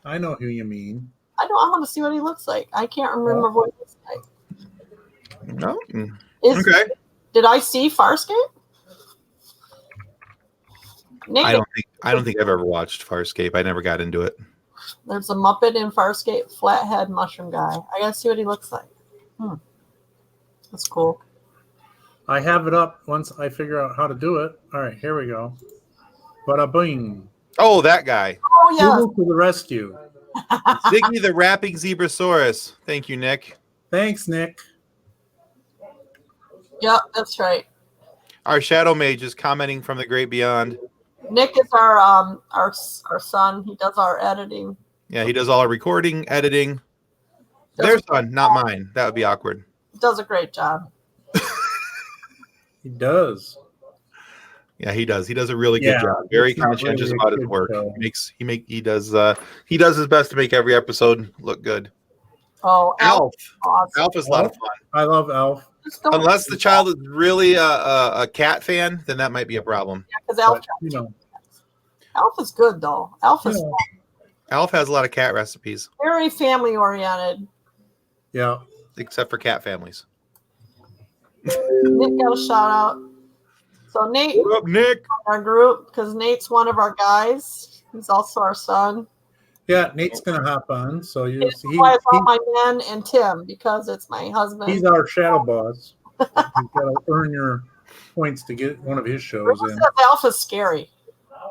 S2: I know who you mean.
S4: I want to see what he looks like. I can't remember what he looks like.
S3: No. Okay.
S4: Did I see Farscape?
S3: I don't think I've ever watched Farscape. I never got into it.
S4: There's a Muppet in Farscape, flathead mushroom guy. I gotta see what he looks like. That's cool.
S2: I have it up once I figure out how to do it. All right, here we go. Bada bing.
S3: Oh, that guy.
S4: Oh yeah.
S2: To the rescue.
S3: Ziggy the rapping zebrasaurus. Thank you, Nick.
S2: Thanks, Nick.
S4: Yeah, that's right.
S3: Our shadow mage is commenting from the great beyond.
S4: Nick is our son. He does our editing.
S3: Yeah, he does all our recording, editing. Their son, not mine. That would be awkward.
S4: He does a great job.
S2: He does.
S3: Yeah, he does. He does a really good job. Very conscientious about his work. He does his best to make every episode look good.
S4: Oh,
S3: Alf.
S4: Awesome.
S3: Alf is a lot of fun.
S2: I love Alf.
S3: Unless the child is really a cat fan, then that might be a problem.
S4: Yeah, because Alf is good though. Alf is fun.
S3: Alf has a lot of cat recipes.
S4: Very family oriented.
S2: Yeah.
S3: Except for cat families.
S4: Nick got a shout out. So Nate,
S3: what up, Nick?
S4: Our group, because Nate's one of our guys. He's also our son.
S2: Yeah, Nate's gonna hop on. So
S4: he's all my men and Tim because it's my husband.
S2: He's our shadow boss. You've got to earn your points to get one of his shows in.
S4: Alpha's scary.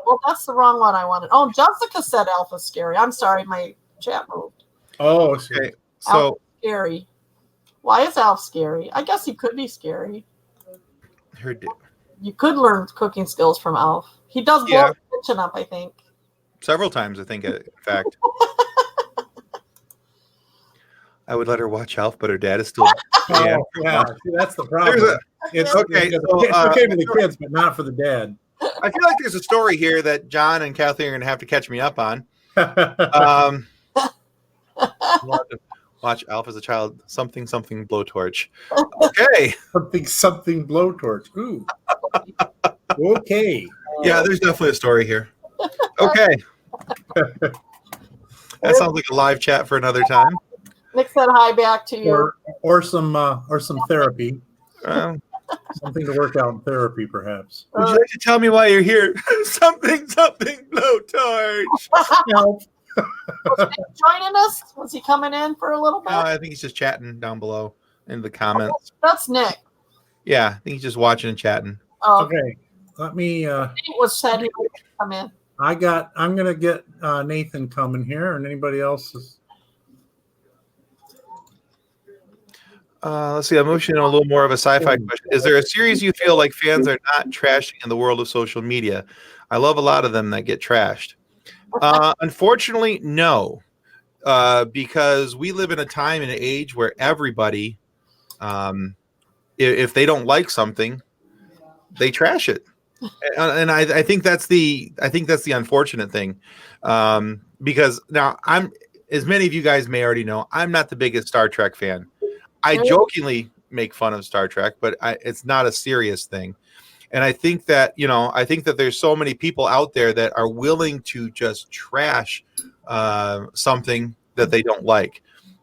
S4: Well, that's the wrong one I wanted. Oh, Jessica said Alpha's scary. I'm sorry, my chat moved.
S2: Oh, okay.
S3: So
S4: Alpha's scary. Why is Alf scary? I guess he could be scary. You could learn cooking skills from Alf. He does blow the kitchen up, I think.
S3: Several times, I think, in fact. I would let her watch Alf, but her dad is still.
S2: Yeah, see, that's the problem. It's okay. It's okay for the kids, but not for the dad.
S3: I feel like there's a story here that John and Kathleen are going to have to catch me up on. Watch Alf as a child. Something blowtorch. Okay.
S2: Something blowtorch. Ooh. Okay.
S3: Yeah, there's definitely a story here. Okay. That sounds like a live chat for another time.
S4: Nick said hi back to you.
S2: Or some therapy. Something to work out in therapy, perhaps.
S3: Would you like to tell me why you're here? something blowtorch.
S4: Was Nick joining us? Was he coming in for a little bit?
S3: I think he's just chatting down below in the comments.
S4: That's Nick.
S3: Yeah, I think he's just watching and chatting.
S2: Oh. Okay. Let me
S4: Nate was said he would come in.
S2: I'm gonna get Nathan coming here, and anybody else is.
S3: Let's see. I'm moving on a little more of a sci-fi question. Is there a series you feel like fans are not trashing in the world of social media? I love a lot of them that get trashed. Unfortunately, no, because we live in a time and an age where everybody, if they don't like something, they trash it, and I think that's the unfortunate thing, because now as many of you guys may already know, I'm not the biggest Star Trek fan. I jokingly make fun of Star Trek, but it's not a serious thing. And I think that, there's so many people out there that are willing to just trash something that they don't like.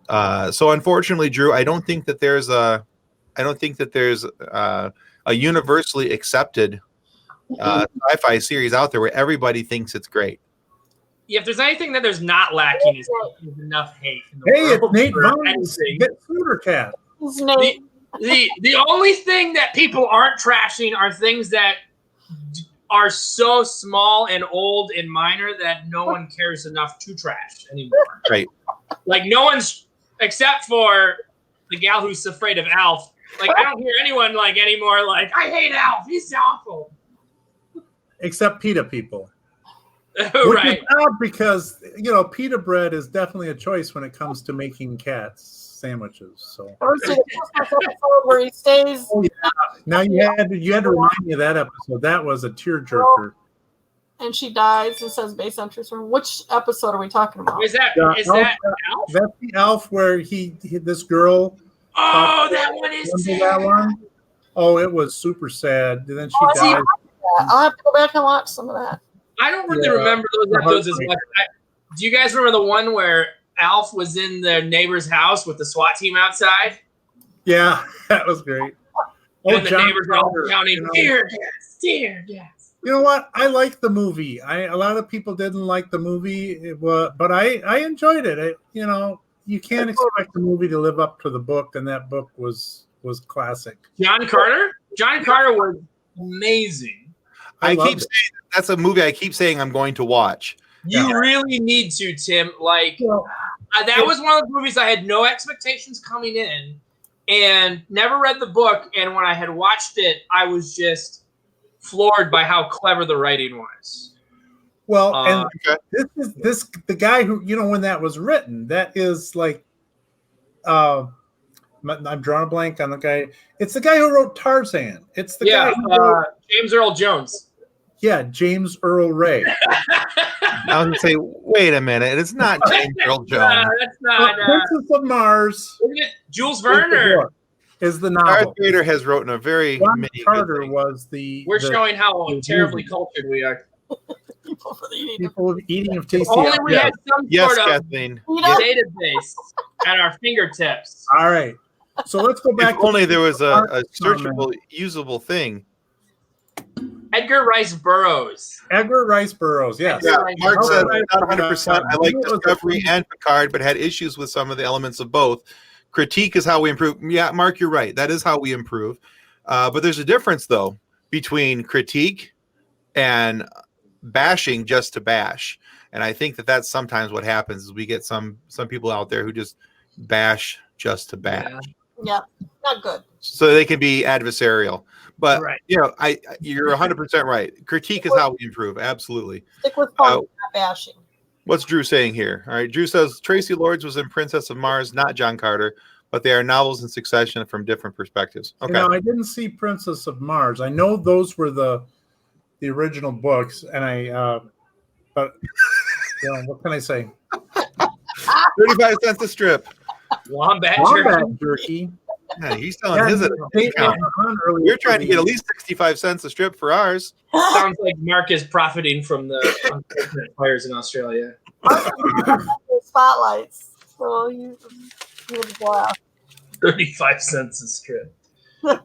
S3: So unfortunately, Drew, I don't think that there's a universally accepted sci-fi series out there where everybody thinks it's great.
S5: Yeah, if there's anything that there's not lacking, is enough hate in the world.
S2: Hey, it's Nate. Get Scooter Cat.
S5: The only thing that people aren't trashing are things that are so small and old and minor that no one cares enough to trash anymore.
S3: Right.
S5: Like no one's, except for the gal who's afraid of Alf. Like I don't hear anyone anymore. Like I hate Alf. He's awful.
S2: Except pita people.
S5: Right.
S2: Which is odd because pita bread is definitely a choice when it comes to making cats sandwiches. So
S4: where he stays.
S2: Oh, yeah. Now you had to remind me of that episode. That was a tearjerker.
S4: And she dies and says based on true story. Which episode are we talking about?
S5: Is that Alf?
S2: That's the Alf where this girl.
S5: Oh, that one is sad.
S2: That one? Oh, it was super sad. And then she died.
S4: I'll have to go back and watch some of that.
S5: I don't really remember those episodes as much. Do you guys remember the one where Alf was in the neighbor's house with the SWAT team outside?
S2: Yeah, that was great.
S5: And the neighbors were all counting, tear gas.
S2: You know what? I like the movie. A lot of people didn't like the movie, but I enjoyed it. You can't expect the movie to live up to the book, and that book was classic.
S5: John Carter was amazing.
S3: I keep saying that's a movie I keep saying I'm going to watch.
S5: You really need to, Tim. Like, that was one of the movies I had no expectations coming in and never read the book. And when I had watched it, I was just floored by how clever the writing was.
S2: Well, and this the guy who, when that was written, that is like, I'm drawing a blank on the guy. It's the guy who wrote Tarzan. It's the guy who wrote
S5: James Earl Jones.
S2: Yeah, James Earl Ray.
S3: I was going to say, wait a minute. It's not James Earl Jones.
S5: That's not.
S2: Princess of Mars.
S5: Jules Verne
S2: is the novel.
S3: Darth Vader has written a very
S2: Ron Carter was the.
S5: We're showing how terribly cultured we are.
S2: People eating of tasty.
S5: Only we had some sort of
S3: Kathleen.
S5: database at our fingertips.
S2: All right. So let's go back.
S3: If only there was a searchable, usable thing.
S5: Edgar Rice Burroughs.
S2: Edgar Rice Burroughs, yes.
S3: Yeah, Mark said not 100%. I like Discovery and Picard, but had issues with some of the elements of both. Critique is how we improve. Yeah, Mark, you're right. That is how we improve. But there's a difference, though, between critique and bashing just to bash. And I think that that's sometimes what happens is we get some people out there who just bash just to bash.
S4: Yeah, not good.
S3: So they can be adversarial. But,
S5: right.
S3: You're 100% right. Critique is how we improve. Absolutely.
S4: Stick with fun, not bashing.
S3: What's Drew saying here? All right. Drew says Tracy Lords was in Princess of Mars, not John Carter, but they are novels in succession from different perspectives. Okay.
S2: I didn't see Princess of Mars. I know those were the original books, and but what can I say?
S3: 35 cents a strip.
S5: Wombat
S2: jerky.
S3: Yeah, he's selling his at a discount. We're trying to get at least 65 cents a strip for ours.
S5: Sounds like Mark is profiting from the fires in Australia.
S4: Spotlights. So you would go out.
S5: 35 cents a strip.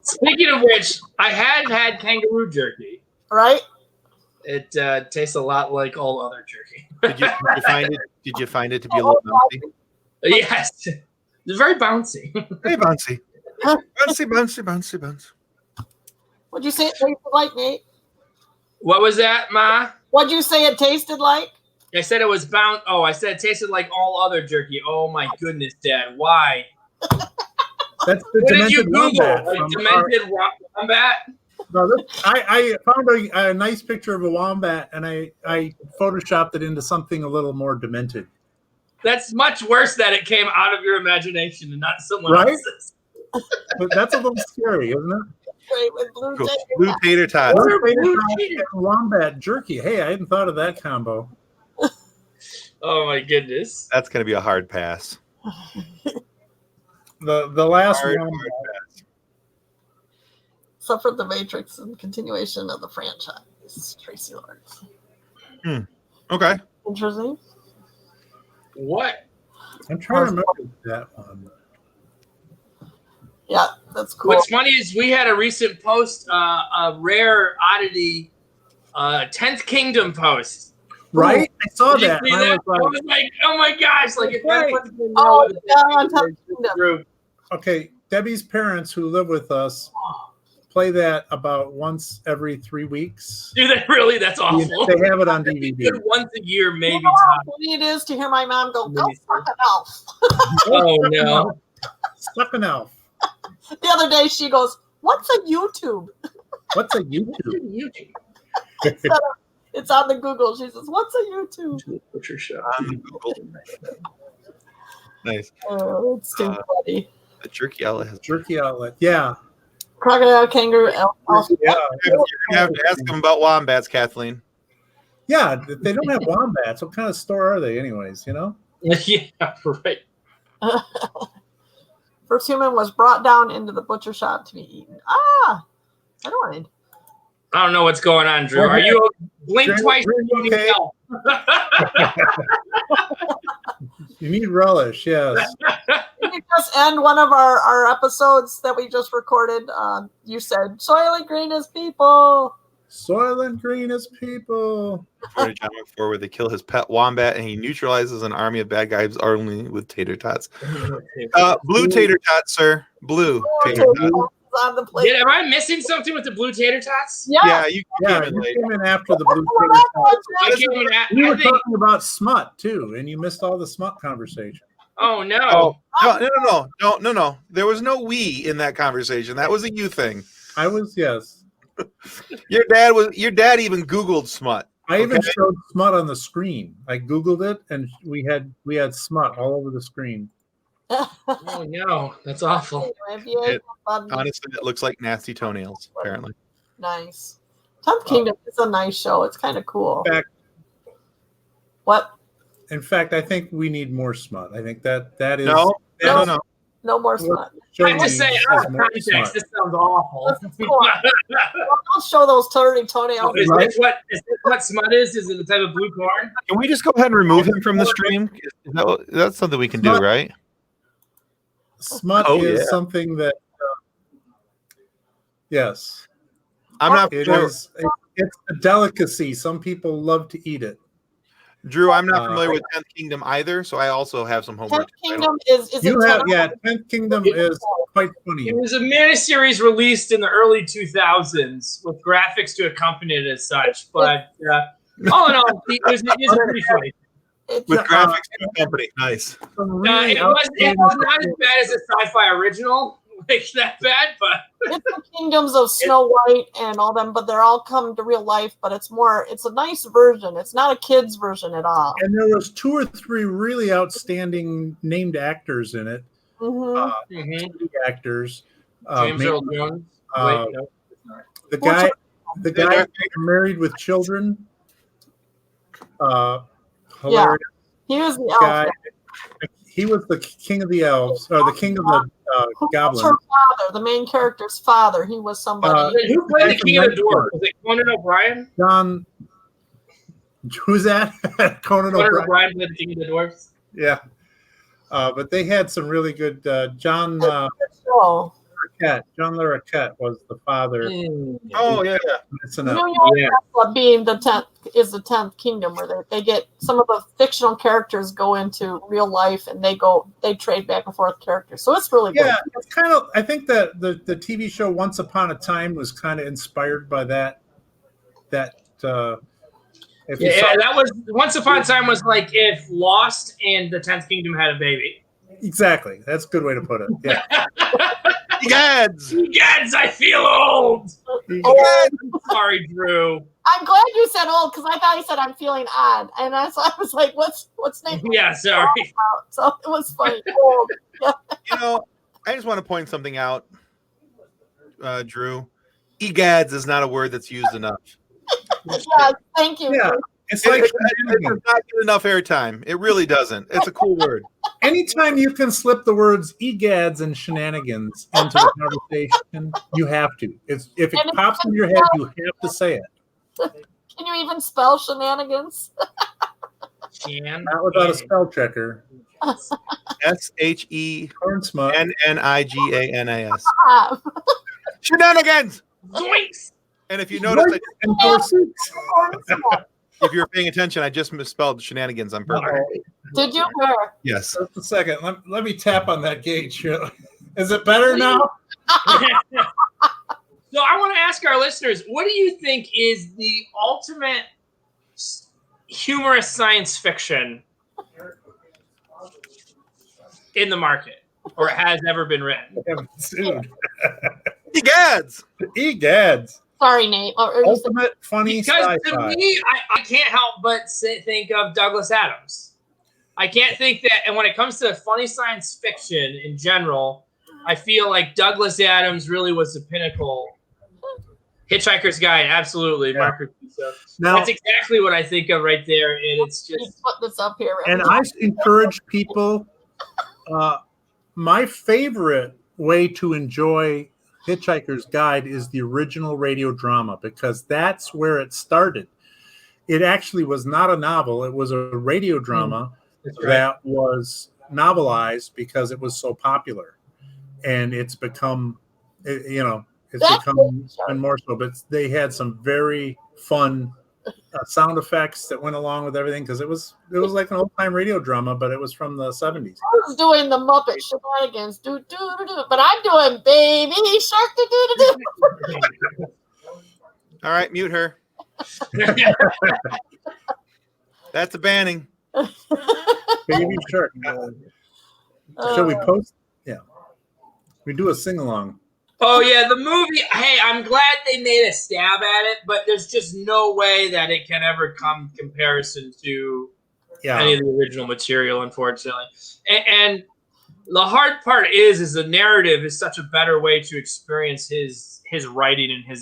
S5: Speaking of which, I had kangaroo jerky.
S4: Right?
S5: It tastes a lot like all other jerky.
S3: Did you find it to be a little bouncy?
S5: Yes. It's very bouncy.
S3: Very bouncy. Bouncy.
S4: What'd you say it tasted like, Nate?
S5: What was that, Ma?
S4: What'd you say it tasted like?
S5: I said it was I said it tasted like all other jerky. Oh my goodness, Dad. Why?
S2: That's the
S5: what did you
S2: Wombat.
S5: Google? Demented wombat?
S2: No, I found a nice picture of a wombat, and I photoshopped it into something a little more demented.
S5: That's much worse that it came out of your imagination and not someone else's.
S2: But that's a little scary, isn't it?
S4: Great with
S3: blue tater tots.
S2: And wombat jerky. Hey, I hadn't thought of that combo.
S5: Oh my goodness.
S3: That's going to be a hard pass.
S2: The last one.
S4: Suffered the Matrix and continuation of the franchise. Tracy Lords.
S3: Okay.
S4: Interesting.
S5: What?
S2: I'm trying to remember that one.
S4: Yeah, that's cool.
S5: What's funny is we had a recent post, a rare oddity, 10th Kingdom post.
S2: Right? I saw
S5: Did you
S2: that.
S5: see that? I was like, oh my gosh. Like, if
S2: right.
S4: On top of
S5: group.
S2: Okay, Debbie's parents who live with us play that about once every 3 weeks.
S5: Do they really? That's awful.
S2: They have it on DVD.
S5: Once a year, maybe.
S4: You know how funny it is to hear my mom go fuck an elf.
S5: Oh, no.
S2: Suck an elf.
S4: The other day she goes, what's a YouTube?
S2: What's a YouTube?
S4: It's on the Google. She says, what's a YouTube?
S5: Butcher shop.
S3: On Google. Nice.
S4: Oh, it's too funny.
S3: The jerky outlet has
S2: jerky outlet. Yeah.
S4: Crocodile, kangaroo, elf.
S2: Yeah.
S3: You're going to have to ask them about wombats, Kathleen.
S2: Yeah, they don't have wombats. What kind of store are they anyways,
S5: Yeah, right.
S4: First human was brought down into the butcher shop to be eaten. I
S5: don't know what's going on, Drew. Are you blink twice?
S2: Okay? You need relish, yes.
S4: Can you just end one of our episodes that we just recorded? You said Soylent Green is people.
S2: Soylent Green is people.
S3: John McFor, where they kill his pet wombat and he neutralizes an army of bad guys only with tater tots. Blue tater tots, sir. Blue tater tots.
S4: on the plate.
S5: Am I missing something with the blue tater tots?
S3: Yeah, you came in
S2: you
S3: late.
S2: came in after the blue
S4: Well,
S2: tater
S4: that's
S2: tots.
S4: what
S5: I came in at,
S2: We
S5: I
S2: were
S5: think,
S2: talking about smut too, and you missed all the smut conversation.
S5: oh no.
S3: Oh, no. There was no we in that conversation. That was a you thing.
S2: I was, yes.
S3: Your dad even Googled smut.
S2: I even showed smut on the screen. I Googled it, and we had smut all over the screen.
S5: Oh no, that's awful.
S3: Honestly, it looks like nasty toenails, apparently.
S4: Nice. 10th Kingdom is a nice show. It's kind of cool. What?
S2: In fact, I think we need more smut. I think that is
S4: No more smut.
S5: I just say out of context, this sounds awful.
S4: Don't show those dirty toenails.
S5: Is this what smut is? Is it a type of blue corn?
S3: Can we just go ahead and remove him from the stream? That's something we can do, right?
S2: Smut is something that, yes.
S3: I'm not
S2: sure. It's a delicacy. Some people love to eat it.
S3: Drew, I'm not familiar with 10th Kingdom either, so I also have some homework.
S4: 10th Kingdom is
S2: 10th Kingdom is quite funny.
S5: It was a miniseries released in the early 2000s with graphics to accompany it as such, but all in all, it was pretty funny.
S3: With graphics to accompany, nice.
S5: It was not as bad as a sci-fi original, like that bad, but
S4: it's the kingdoms of Snow White and all them, but they're all come to real life. But it's a nice version. It's not a kid's version at all.
S2: And there was 2 or 3 really outstanding named actors in it. Actors.
S5: James Earl Jones.
S2: The guy Married with Children. Hilarious.
S4: He was the elf.
S2: He was the king of the elves, or the king of the goblins.
S4: Her father, the main character's father. He was somebody.
S5: Who played the king of the dwarves? Was it Conan O'Brien?
S2: John. Who's that? Conan
S5: O'Brien played the king of the dwarves.
S2: Yeah, but they had some really good. John Larroquette was the father.
S3: Oh yeah.
S4: Being the 10th Kingdom, where they get some of the fictional characters go into real life and they trade back and forth characters. So it's really good.
S2: Yeah, it's kind of. I think that the TV show Once Upon a Time was kind of inspired by that. That
S5: was Once Upon a Time was like if Lost and the 10th Kingdom had a baby.
S2: Exactly, that's a good way to put it. Yeah.
S3: Egads,
S5: I feel old. Sorry, Drew.
S4: I'm glad you said old because I thought you said I'm feeling odd, and I was like, "What's name?"
S5: Yeah, sorry.
S4: So it was funny. Old. Yeah.
S3: I just want to point something out, Drew. Egads is not a word that's used enough.
S4: Yeah, thank you.
S2: Yeah, it's
S3: It
S2: like
S3: does not get enough airtime. It really doesn't. It's a cool word.
S2: Anytime you can slip the words egads and shenanigans into the conversation, you have to. If it pops in your head, you have to say it.
S4: Can you even spell shenanigans?
S2: Not without a spell checker.
S3: SHENNIGANAS. Shenanigans.
S5: Zoinks.
S3: And if you notice, if you're paying attention, I just misspelled shenanigans on purpose.
S4: Did you?
S3: Yes.
S2: Just a second. Let me tap on that gauge. Is it better now?
S5: So I want to ask our listeners, what do you think is the ultimate humorous science fiction in the market, or has ever been written?
S3: Egads.
S4: Sorry, Nate.
S2: Ultimate funny
S5: because
S2: sci-fi.
S5: To me, I can't help but think of Douglas Adams. I can't think that, and when it comes to funny science fiction in general, I feel like Douglas Adams really was the pinnacle. Hitchhiker's Guide, absolutely.
S2: Yeah.
S5: Now, that's exactly what I think of right there, and it's just
S4: put this up here.
S2: And I encourage people. My favorite way to enjoy Hitchhiker's Guide is the original radio drama, because that's where it started. It actually was not a novel; it was a radio drama that was novelized because it was so popular, and it's become, it's become even more so. But they had some very fun sound effects that went along with everything because it was like an old time radio drama, but it was from the 70s.
S4: I was doing the Muppet shenanigans, do do do do, but I'm doing Baby Shark, do do do do.
S3: All right, mute her. That's a banning.
S2: Baby Shark. Shall we post? Yeah, we do a sing along.
S5: Oh yeah, the movie. Hey, I'm glad they made a stab at it, but there's just no way that it can ever come comparison to any of the original material, unfortunately. And the hard part is the narrative is such a better way to experience his writing and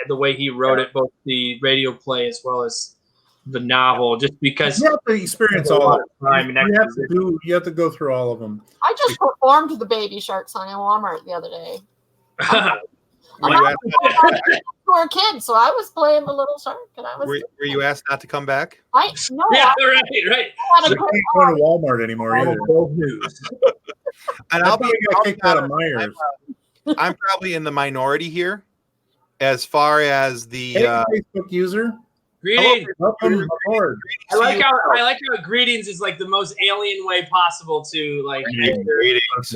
S5: the way he wrote it, both the radio play as well as the novel. Just because
S2: you have to experience all of it. You have to go through all of them.
S4: I just performed the Baby Shark song in Walmart the other day. We were a kid, so I was playing the little shark, and I was.
S3: Were you asked not to come back?
S5: Right.
S2: You can't go to Walmart anymore either.
S3: And I'll be kicked out of Myers. I'm probably in the minority here, as far as the
S2: Facebook user.
S5: Greetings.
S2: Welcome aboard.
S5: I like how greetings is like the most alien way possible to like.
S3: Greetings.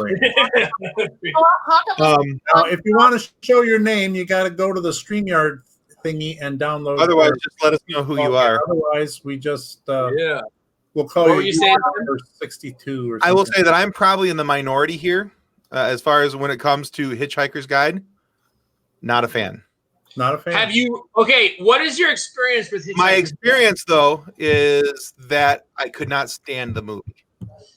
S2: Now, if you want to show your name, you got to go to the StreamYard thingy and download.
S3: Otherwise, just let us know who you are.
S2: Otherwise, we just we'll call you 62 or something.
S3: I will say that I'm probably in the minority here, as far as when it comes to Hitchhiker's Guide. Not a fan.
S2: Not a fan.
S5: Have you? Okay, what is your experience with Hitchhiker's
S3: My experience, though, is that I could not stand the movie.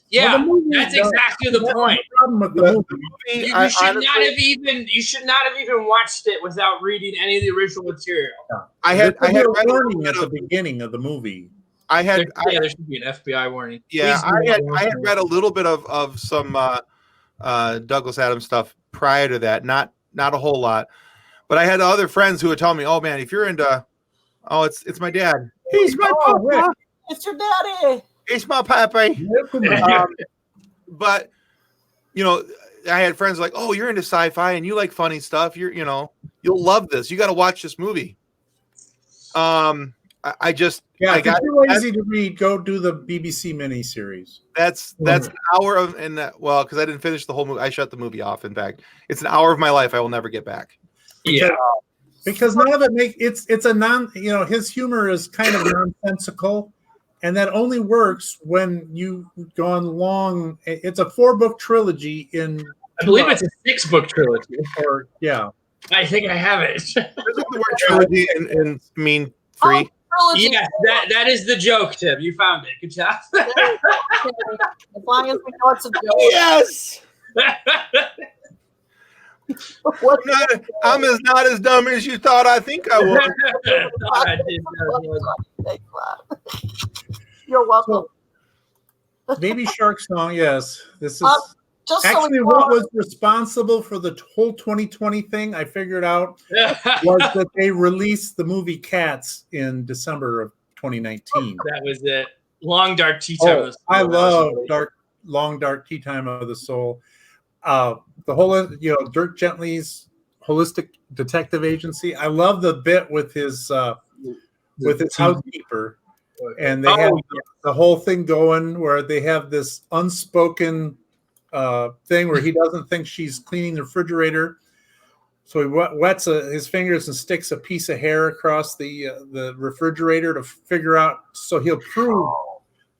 S5: Yeah, that's exactly the point.
S2: The
S5: movie, you should not have even watched it without reading any of the original material.
S2: I had read a warning at the beginning of the movie.
S5: There should be an FBI warning.
S3: Yeah, I had read a little bit of some Douglas Adams stuff prior to that, not a whole lot. But I had other friends who would tell me, "Oh man, if you're into, it's my dad. He's my papa.
S4: It's your daddy.
S3: It's my papa." But I had friends like, "Oh, you're into sci-fi and you like funny stuff. You'll love this. You got to watch this movie." I got
S2: too lazy to read. Go do the BBC miniseries.
S3: That's an hour of because I didn't finish the whole movie. I shut the movie off. In fact, it's an hour of my life I will never get back.
S2: Because none of it it's a his humor is kind of nonsensical, and that only works when you've gone long. It's a 4-book trilogy
S5: I believe it's a 6-book trilogy.
S2: I
S5: think I have it.
S3: Doesn't the word trilogy and mean 3?
S5: Yeah, that is the joke, Tim. You found it. Good job.
S4: As long as we know it's a joke.
S3: Yes. I'm not as dumb as you thought I think I was.
S4: You're welcome.
S2: Baby Shark song, yes. This is what was responsible for the whole 2020 thing, I figured out, was that they released the movie Cats in December of 2019.
S5: That was it. Long Dark Tea Time of the Soul.
S2: I love Long Dark Tea Time of the Soul. The whole, Dirk Gently's Holistic Detective Agency. I love the bit with his housekeeper, and they have the whole thing going where they have this unspoken thing where he doesn't think she's cleaning the refrigerator, so he wets his fingers and sticks a piece of hair across the refrigerator to figure out, so he'll prove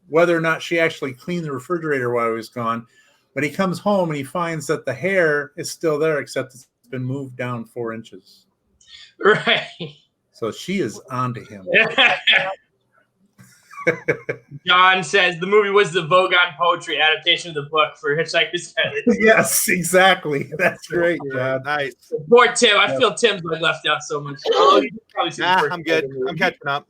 S2: whether or not she actually cleaned the refrigerator while he was gone. But he comes home and he finds that the hair is still there, except it's been moved down 4 inches.
S5: Right.
S2: So she is onto him.
S5: John says the movie was the Vogon poetry adaptation of the book for Hitchhiker's Guide.
S2: Yes, exactly. That's great, John.
S3: Nice.
S5: Poor Tim. I feel Tim's like left out so much.
S3: I'm good. I'm catching up.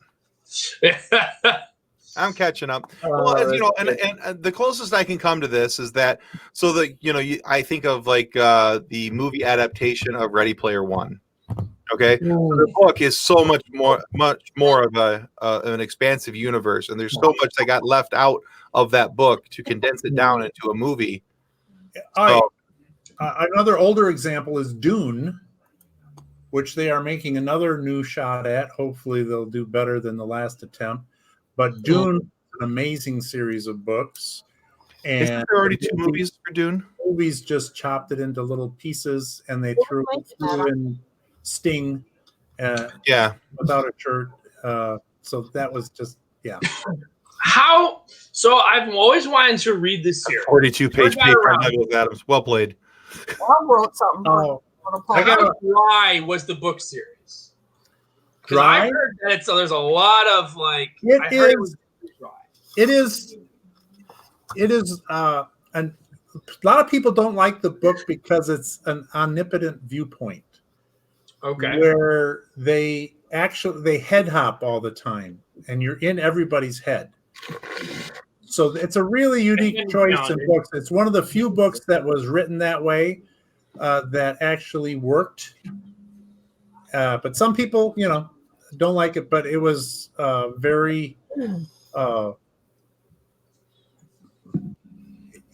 S3: I'm catching up. Well, and the closest I can come to this is that, I think of like the movie adaptation of Ready Player One. Okay, so the book is so much more of an expansive universe, and there's so much that got left out of that book to condense it down into a movie.
S2: Another older example is Dune, which they are making another new shot at. Hopefully they'll do better than the last attempt. But Dune, an amazing series of books. And
S3: isn't there already 2 movies for Dune?
S2: Movies just chopped it into little pieces, and they threw in Sting without a shirt. So that was just,
S5: So I've always wanted to read this series.
S3: 42-page paper on Douglas Adams. Well played.
S4: I wrote something.
S5: How dry was the book series?
S2: Dry?
S5: I heard that there's a lot of like.
S2: It is. And a lot of people don't like the book because it's an omnipotent viewpoint.
S5: Okay.
S2: Where they head hop all the time, and you're in everybody's head. So it's a really unique choice in books. It's one of the few books that was written that way that actually worked. But some people, don't like it. But it was very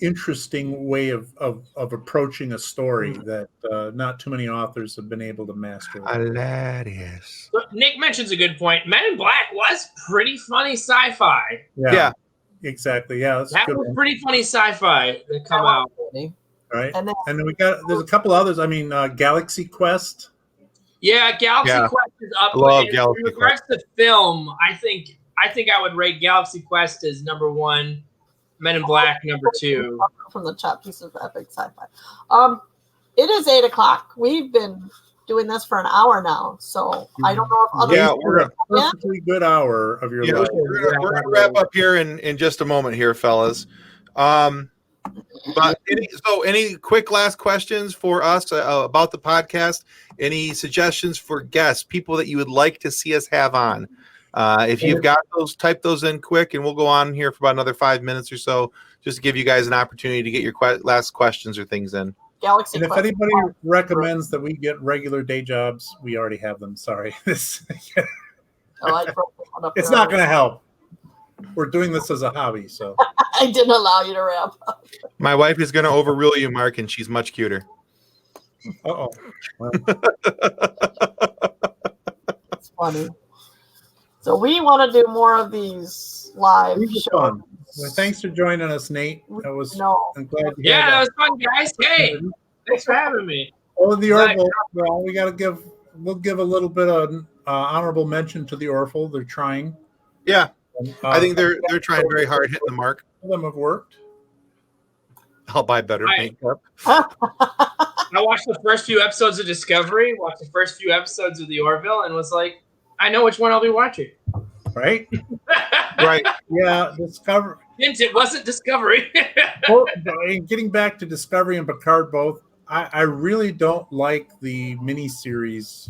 S2: interesting way of approaching a story that not too many authors have been able to master.
S3: Hilarious.
S5: Nick mentions a good point. Men in Black was pretty funny sci-fi.
S2: Yeah, exactly. Yeah,
S5: that was pretty funny sci-fi that come out.
S2: Right, and then there's a couple others. I mean, Galaxy Quest.
S5: Yeah, Galaxy Quest is up.
S3: Love
S5: in
S3: Galaxy
S5: regards to film, I think I would rate Galaxy Quest as number 1. Men in Black, number 2.
S4: From the top piece of epic sci-fi. It is 8:00. We've been doing this for an hour now, so I don't know if other
S2: we're a perfectly good hour of your life.
S3: We're gonna wrap up here in just a moment here, fellas. But any quick last questions for us about the podcast? Any suggestions for guests, people that you would like to see us have on? If you've got those, type those in quick, and we'll go on here for about another 5 minutes or so, just to give you guys an opportunity to get your last questions or things in.
S4: Galaxy
S2: and
S4: Quest.
S2: If anybody recommends that we get regular day jobs, we already have them. Sorry. It's not going to help. We're doing this as a hobby, so.
S4: I didn't allow you to wrap up.
S3: My wife is going to overrule you, Mark, and she's much cuter.
S2: Uh-oh. Well.
S4: It's funny. So we want to do more of these live shows.
S2: Fun. Well, thanks for joining us, Nate. I'm glad to hear
S5: that was fun, guys. Hey, thanks for having me.
S2: Oh, the Orville. Well, we'll give a little bit of honorable mention to the Orville. They're trying.
S3: Yeah. I think they're trying very hard, hitting the mark.
S2: Some of them have worked.
S3: I'll buy better makeup.
S5: I watched the first few episodes of Discovery, watched the first few episodes of the Orville, and was like, I know which one I'll be watching.
S2: Right?
S3: Right.
S2: Yeah, Discovery.
S5: It wasn't Discovery.
S2: Getting back to Discovery and Picard both, I really don't like the miniseries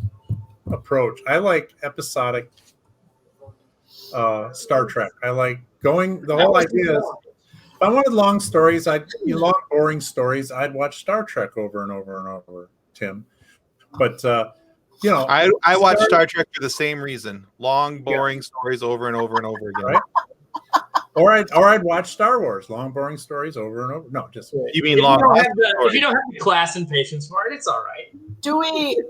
S2: approach. I like episodic Star Trek. I like going. The whole idea is, if I wanted long stories, long boring stories, I'd watch Star Trek over and over and over. Tim, but
S3: I watch Star Trek for the same reason: long, boring stories over and over and over again. Right?
S2: Or I'd watch Star Wars, long, boring stories over and over. No, just
S3: you mean long?
S5: If you don't have the class and patience for it, it's all right.
S4: Do we?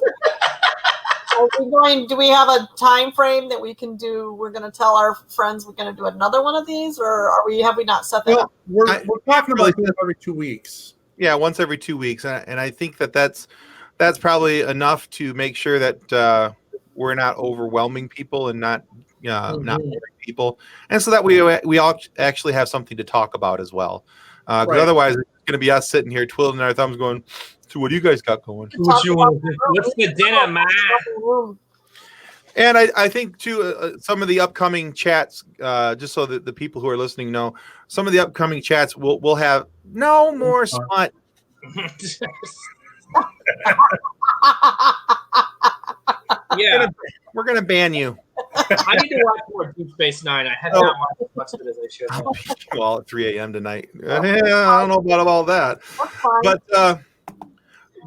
S4: Do we have a time frame that we can do? We're going to tell our friends we're going to do another one of these, or have we not set that up?
S2: We're talking about this every 2 weeks.
S3: Yeah, once every 2 weeks, and I think that's probably enough to make sure that we're not overwhelming people and not boring people, and so that we all actually have something to talk about as well. Because otherwise, it's going to be us sitting here twiddling our thumbs, going, "So what do you guys got going?
S5: What you want to do? What's the dinner, man?"
S3: And I think too, some of the upcoming chats, just so that the people who are listening know, some of the upcoming chats will have no more smut.
S5: Yeah,
S3: we're gonna ban you.
S5: I need to watch more Deep Space Nine. I have not watched as much of it as I should.
S3: I'll beat you all at 3 a.m. tonight. I don't know about all that, but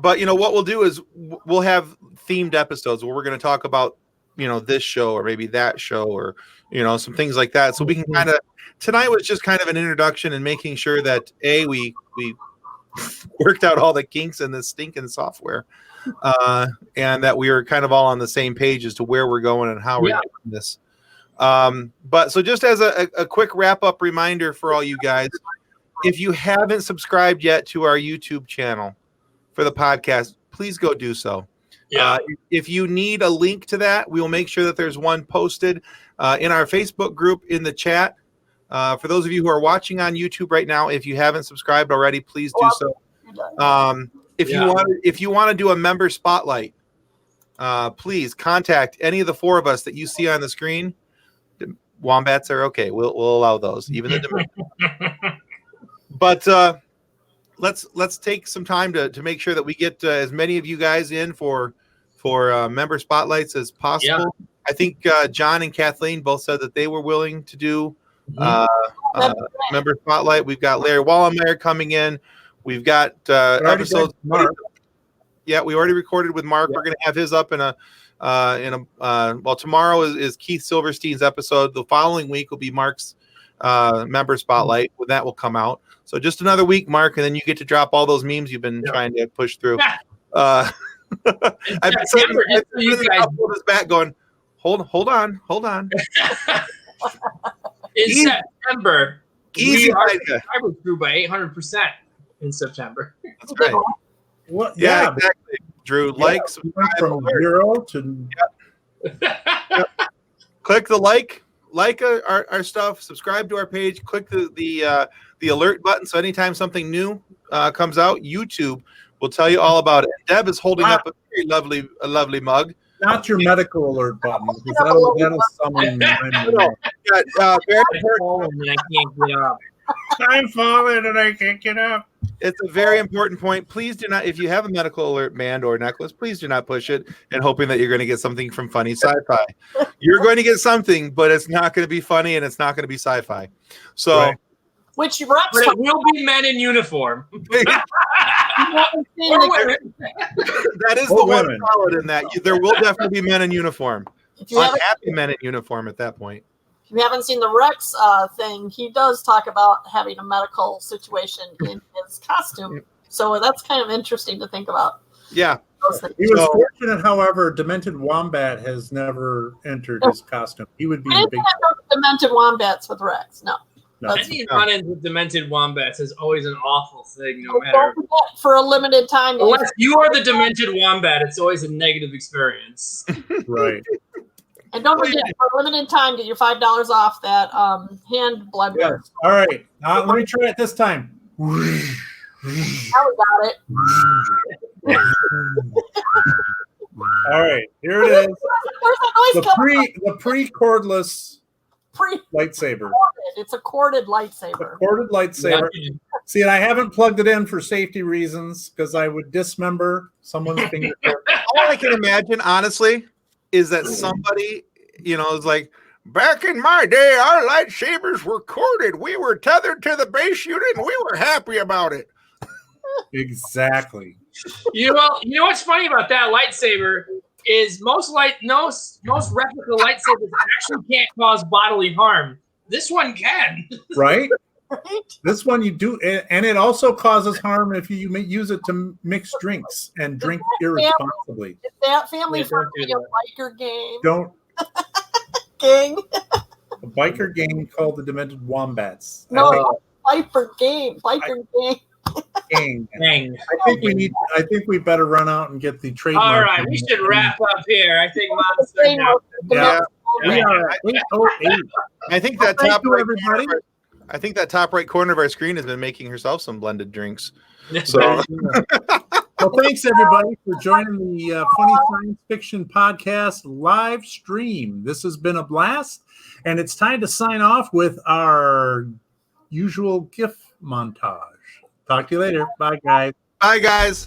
S3: what we'll do is we'll have themed episodes where we're going to talk about this show or maybe that show or some things like that. So we can tonight was just kind of an introduction and making sure that we worked out all the kinks in this stinking software, and that we are kind of all on the same page as to where we're going and how we're doing this. But so just as a quick wrap up reminder for all you guys, if you haven't subscribed yet to our YouTube channel for the podcast, please go do so.
S5: Yeah.
S3: If you need a link to that, we will make sure that there's one posted in our Facebook group in the chat. For those of you who are watching on YouTube right now, if you haven't subscribed already, please do so. If you want to do a member spotlight, please contact any of the four of us that you see on the screen. The wombats are okay. We'll allow those, even the Dominican. But let's take some time to make sure that we get as many of you guys in for member spotlights as possible. Yeah. I think John and Kathleen both said that they were willing to do member spotlight. We've got Larry Wallenmeyer coming in. We've got episodes. Yeah, we already recorded with Mark. Yeah. We're going to have his up well, tomorrow is Keith Silverstein's episode. The following week will be Mark's member spotlight when that will come out. So just another week, Mark, and then you get to drop all those memes you've been trying to push through. I've been saying you guys this back going, hold on.
S5: In September,
S3: easy
S5: subscribers grew by 800% in September.
S3: That's right.
S2: What?
S3: Yeah, exactly. Drew, likes
S2: from 0 to
S3: click the like our stuff, subscribe to our page, click the alert button, so anytime something new comes out, YouTube will tell you all about it. Deb is holding up a very lovely mug.
S2: Not your medical alert button, because that'll summon. I'm falling and I can't get up.
S3: It's a very important point. Please do not, if you have a medical alert band or necklace, please do not push it and hoping that you're going to get something from Funny Sci-Fi. You're going to get something, but it's not going to be funny and it's not going to be sci-fi. So,
S4: right. Which
S5: it will be men in uniform.
S3: That is the one solid in that. There will definitely be men in uniform. Unhappy men in uniform at that point.
S4: If you haven't seen the Rex thing, he does talk about having a medical situation in his costume. So that's kind of interesting to think about.
S3: Yeah.
S2: He was fortunate, however, Demented Wombat has never entered his costume. He would be
S4: a big Demented Wombats with Rex. No.
S5: Any run-ins with Demented Wombats is always an awful thing, no matter.
S4: For a limited time.
S5: Unless you are the Demented Wombat, it's always a negative experience.
S2: Right.
S4: And don't forget, for a limited time, get your $5 off that hand blender.
S2: Yes. All right. Let me try it this time.
S4: Now we got it.
S2: All right. Here it is. The pre-cordless lightsaber.
S4: It's a corded lightsaber.
S2: A corded lightsaber. See, and I haven't plugged it in for safety reasons because I would dismember someone's finger.
S3: All I can imagine, honestly, is that somebody, is like, back in my day, our lightsabers were corded. We were tethered to the base unit, and we were happy about it.
S2: Exactly.
S5: You know what's funny about that lightsaber is most replica lightsabers actually can't cause bodily harm. This one can.
S2: Right? This one you do, and it also causes harm if you use it to mix drinks and drink irresponsibly.
S4: Is that family friendly a biker gang?
S2: Don't.
S4: Gang?
S2: A biker gang called the Demented Wombats.
S4: No, biker gang. Biker gang.
S2: Gang. I think we better run out and get the trademark.
S5: All right, we should wrap up here. I think Mom's done now.
S2: Yeah. We are at 8:08.
S3: I think that I think that top right corner of our screen has been making herself some blended drinks. So,
S2: well, thanks everybody for joining the Funny Science Fiction Podcast live stream. This has been a blast, and it's time to sign off with our usual GIF montage. Talk to you later. Bye, guys.
S3: Bye, guys.